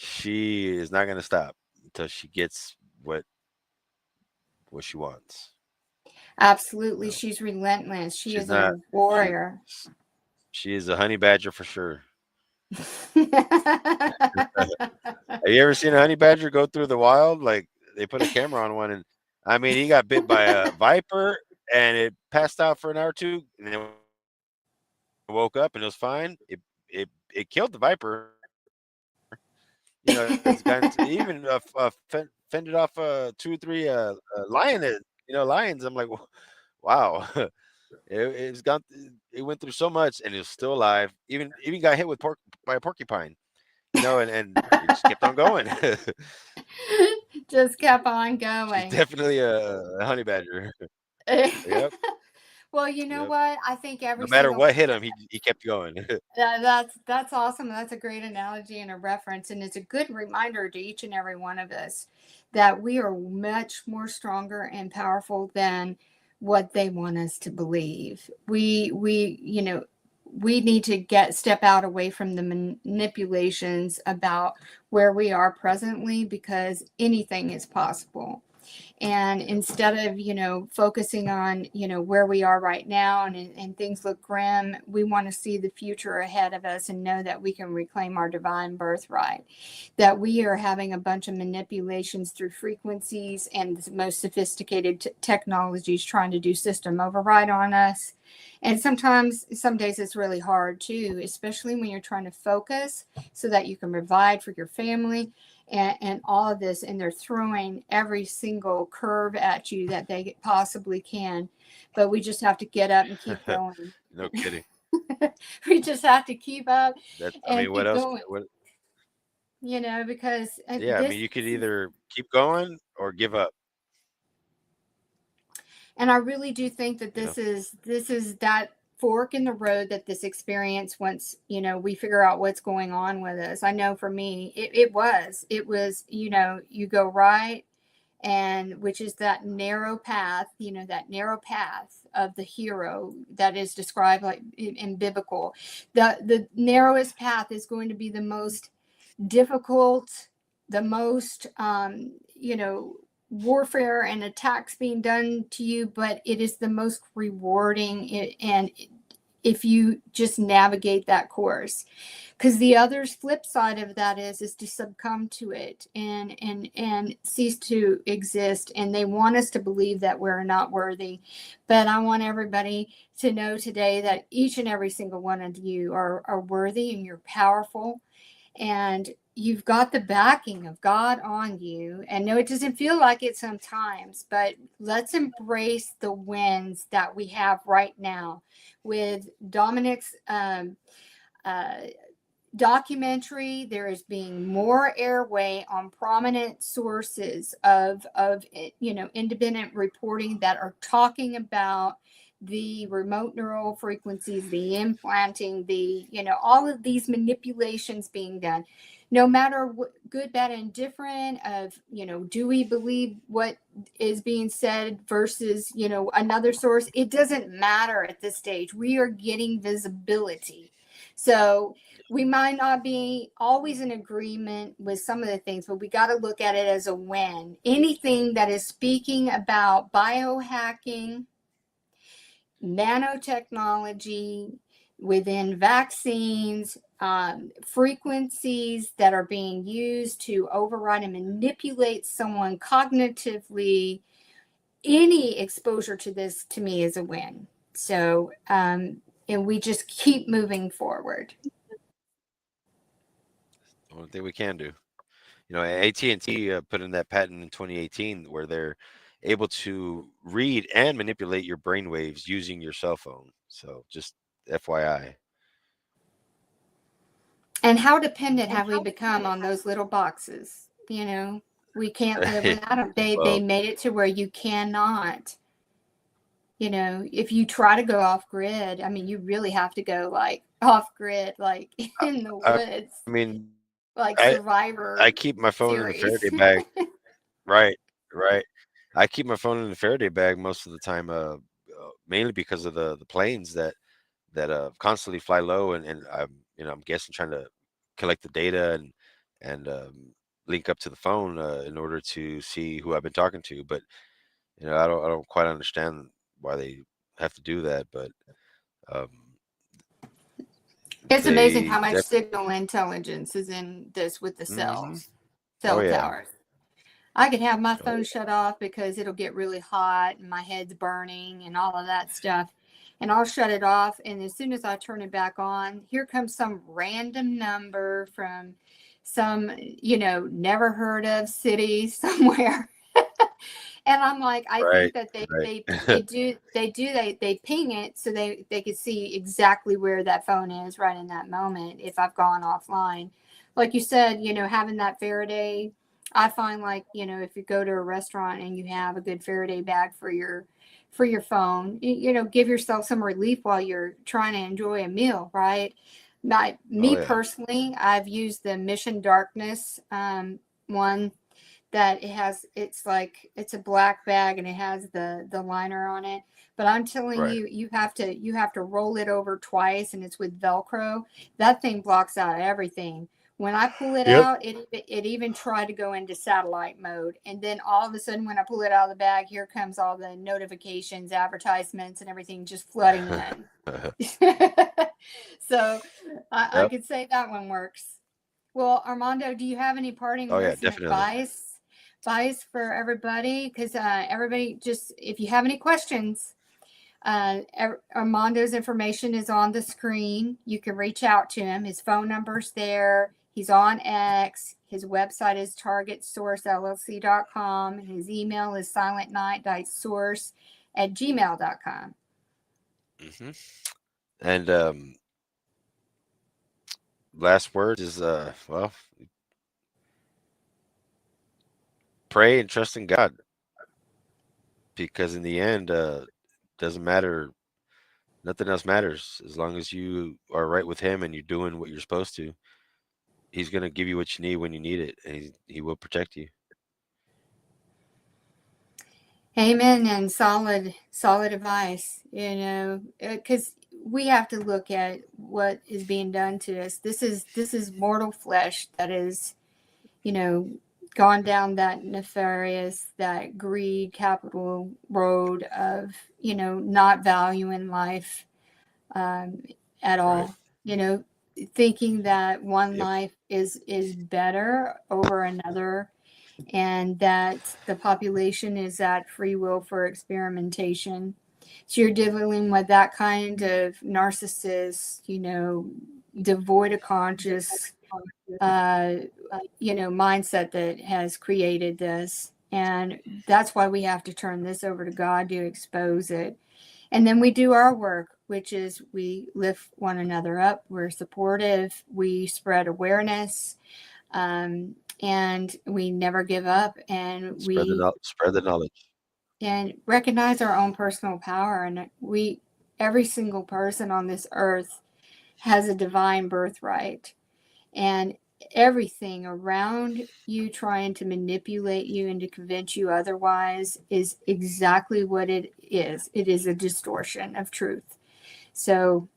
she is not going to stop until she gets what she wants. Absolutely. No, She's relentless. She she's is not. a She warrior. she is a honey badger for sure. Have you ever seen a honey badger go through the wild? Like they put a camera on one, and I mean, he got bit by a viper, and it passed out for an hour or two, and then woke up, and it was fine. It killed the viper. You know, it's gotten to, even fended off 2 or 3 lion. Lions. I'm like, wow. It's gone. It went through so much, and it's still alive. Even got hit with by a porcupine. And it just kept on going. Just kept on She's going. definitely a honey badger. Yep, Well, you know yep. what? I think No every matter single what hit him, he kept going. that's awesome. That's a great analogy and a reference, and it's a good reminder to each and every one of us that we are much more stronger and powerful than what they want us to believe. We need to step out away from the manipulations about where we are presently, because anything is possible. And Yep. instead of focusing on where we are right now, and things look grim, we want to see the future ahead of us and know that we can reclaim our divine birthright, that we are having a bunch of manipulations through frequencies and the most sophisticated technologies trying to do system override on us. And sometimes, some days it's really hard too, especially when you're trying to focus so that you can provide for your family and all of this, and they're throwing every single curve at you that they possibly can. But we just have to get up and keep going. No kidding. We just have to keep up I and mean, what keep else? going, What? because Yeah, I mean, you could either keep going or give up. and I really do think that You know. this is that fork in the road that this experience, once we figure out what's going on with us. I know for me it was you go right, and which is that narrow path, that narrow path of the hero that is described like in biblical. The narrowest path is going to be the most difficult, the most warfare and attacks being done to you, but it is the most rewarding. And if you just navigate that course, because the other flip side of that is to succumb to it and cease to exist, and they want us to believe that we're not worthy. But I want everybody to know today that each and every single one of you are worthy, and you're powerful, and you've got the backing of God on you. And no, it doesn't feel like it sometimes, but let's embrace the wins that we have right now with Dominic's uh, documentary. There is being more airway on prominent sources of independent reporting that are talking about the remote neural frequencies, the implanting, the all of these manipulations being done. No matter what, good, bad, and different, of do we believe what is being said versus another source? It doesn't matter at this stage. We are getting visibility. So we might not be always in agreement with some of the things, but we got to look at it as a win. Anything that is speaking about biohacking, nanotechnology within vaccines, frequencies that are being used to override and manipulate someone cognitively, any exposure to this to me is a win. So, and we just keep moving forward. The only thing we can do. AT&T put in that patent in 2018 where they're able to read and manipulate your brain waves using your cell phone. So just FYI. And how dependent have we become on those little boxes? We can't live without them. They Well, made it to where you cannot, if you try to go off grid, I mean, you really have to go like off grid, like in the I woods, mean, like I Survivor I keep my phone in a series. Faraday bag. Right, right. I keep my phone in the Faraday bag most of the time, mainly because of the planes that constantly fly low, and I'm guessing trying to collect the data, and link up to the phone in order to see who I've been talking to. But I don't quite understand why they have to do that. But um, It's amazing they how much def- signal intelligence is in this with the hmm cell Oh yeah, towers. I could have my oh phone shut off because it'll get really hot and my head's burning and all of that stuff. And I'll shut it off. And as soon as I turn it back on, here comes some random number from some, never heard of city somewhere. And I'm like, I right, think that they right, they they do they ping it so they could see exactly where that phone is right in that moment if I've gone offline. Like you said, having that Faraday, I find like, if you go to a restaurant and you have a good Faraday bag for your phone, give yourself some relief while you're trying to enjoy a meal, right? oh Me yeah, personally, I've used the Mission Darkness one that it's a black bag and it has the liner on it, but I'm telling right. you, you have to roll it over twice, and it's with Velcro. That thing blocks out everything. When I pull it Yep. out, it even tried to go into satellite mode, and then all of a sudden when I pull it out of the bag, here comes all the notifications, advertisements, and everything just flooding in. So I Yep. could say that one works. Well, Armando, do you have any parting Oh yeah, words and definitely. advice for everybody? Because everybody, just if you have any questions, Armando's information is on the screen. You can reach out to him. His phone number's there. He's on X. His website is targetsourcellc.com. His email is silentnight.source@gmail.com. hmm And last word is well, pray and trust in God, because in the end, doesn't matter. Nothing else matters as long as you are right with Him and you're doing what you're supposed to. He's gonna give you what you need when you need it, and he will protect you. Amen, and solid advice, because we have to look at what is being done to us. This is mortal flesh that is, you know, gone down that nefarious, that greed capital road of, not valuing life um, at Right. all. Thinking that one Yep. life is better over another, and that the population is at free will for experimentation. So you're dealing with that kind of narcissist, devoid of conscious, uh, mindset that has created this. And that's why we have to turn this over to God to expose it. And then we do our work, which is we lift one another up. We're supportive. We spread awareness, and we never give up, and Spread the knowledge. recognize our own personal power. And every single person on this earth has a divine birthright, and everything around you trying to manipulate you and to convince you otherwise is exactly what it is a distortion of truth. So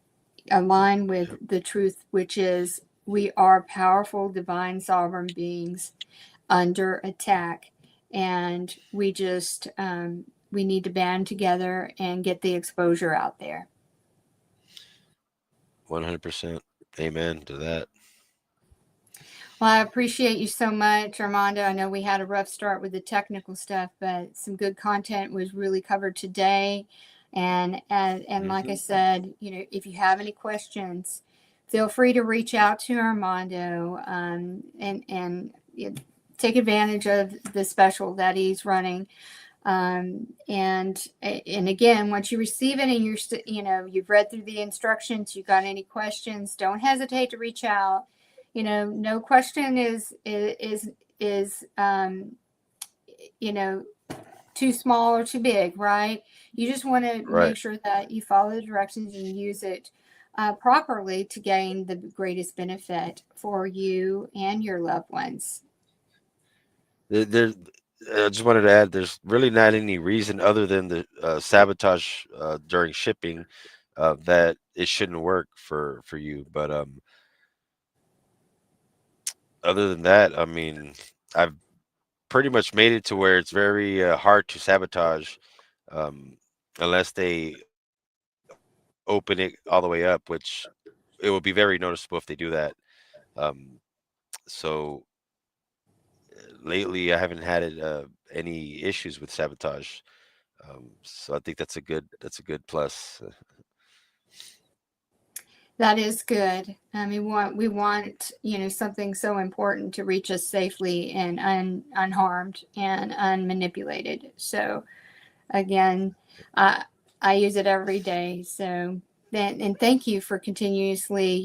align with Yep. the truth, which is we are powerful divine sovereign beings under attack, and we need to band together and get the exposure out there. 100%. Amen to that. Well, I appreciate you so much, Armando. I know we had a rough start with the technical stuff, but some good content was really covered today. And like I hmm said, if you have any questions, feel free to reach out to Armando, and take advantage of the special that he's running. And again, once you receive it and you've read through the instructions, you got any questions, don't hesitate to reach out. No question is you know too small or too big, right? You just want to Right. make sure that you follow the directions and use it properly to gain the greatest benefit for you and your loved ones. There, I just wanted to add, there's really not any reason other than the sabotage during shipping that it shouldn't work for you. But other than that, I mean, I've pretty much made it to where it's very hard to sabotage, um, unless they open it all the way up, which it will be very noticeable if they do that. Um, so lately, I haven't had any issues with sabotage. So I think that's a good plus. That is good. We want, something so important to reach us safely and unharmed and unmanipulated. So again, I use it every day. So then, and thank you for continuously,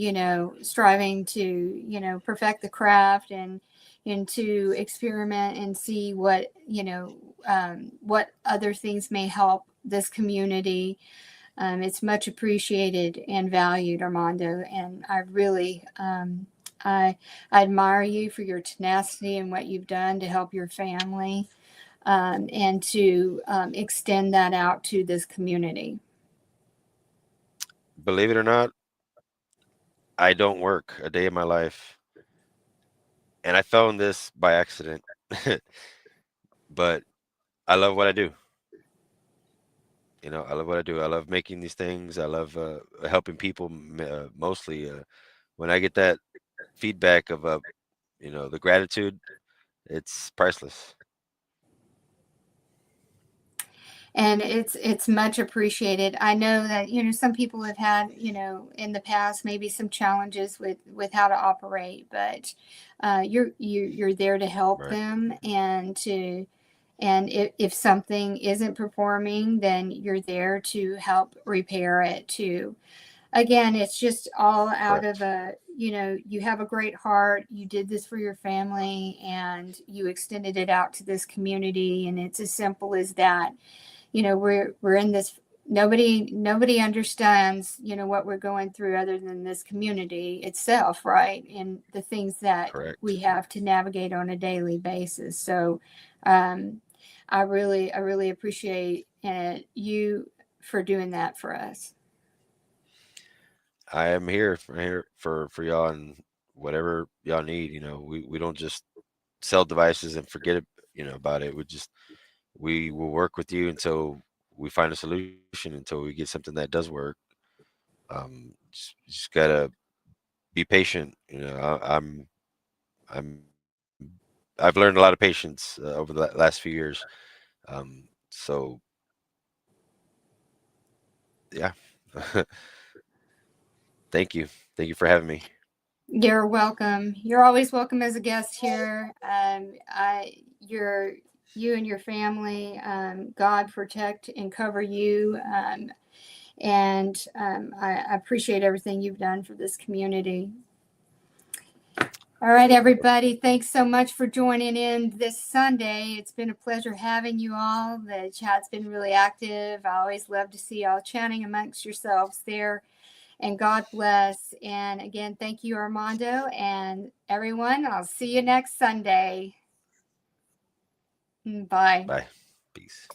striving to, perfect the craft and to experiment and see what, what other things may help this community. It's much appreciated and valued, Armando, and I really, I admire you for your tenacity and what you've done to help your family, and to extend that out to this community. Believe it or not, I don't work a day in my life, and I found this by accident. But I love what I do. I love what I do. I love making these things. I love helping people mostly. When I get that feedback of the gratitude, it's priceless. And it's much appreciated. I know that some people have had in the past maybe some challenges with how to operate, but you're there to help Right. them and if something isn't performing, then you're there to help repair it too. Again, it's just all out of Correct. you have a great heart. You did this for your family and you extended it out to this community. And it's as simple as that. We're in this, nobody understands, what we're going through other than this community itself, right? And the things that we Correct. have to navigate on a daily basis. So, um, I really appreciate you for doing that for us. I am here for y'all and whatever y'all need. We don't just sell devices and forget about it. We will work with you until we find a solution, until we get something that does work. Just gotta be patient. I'm I've learned a lot of patience over the last few years. So yeah, thank you, thank you for having me. You're welcome. You're always welcome as a guest here. You and your family. God protect and cover you. And I appreciate everything you've done for this community. All right, everybody. Thanks so much for joining in this Sunday. It's been a pleasure having you all. The chat's been really active. I always love to see y'all chatting amongst yourselves there. And God bless. And again, thank you, Armando. And everyone, I'll see you next Sunday. Bye. Bye. Peace.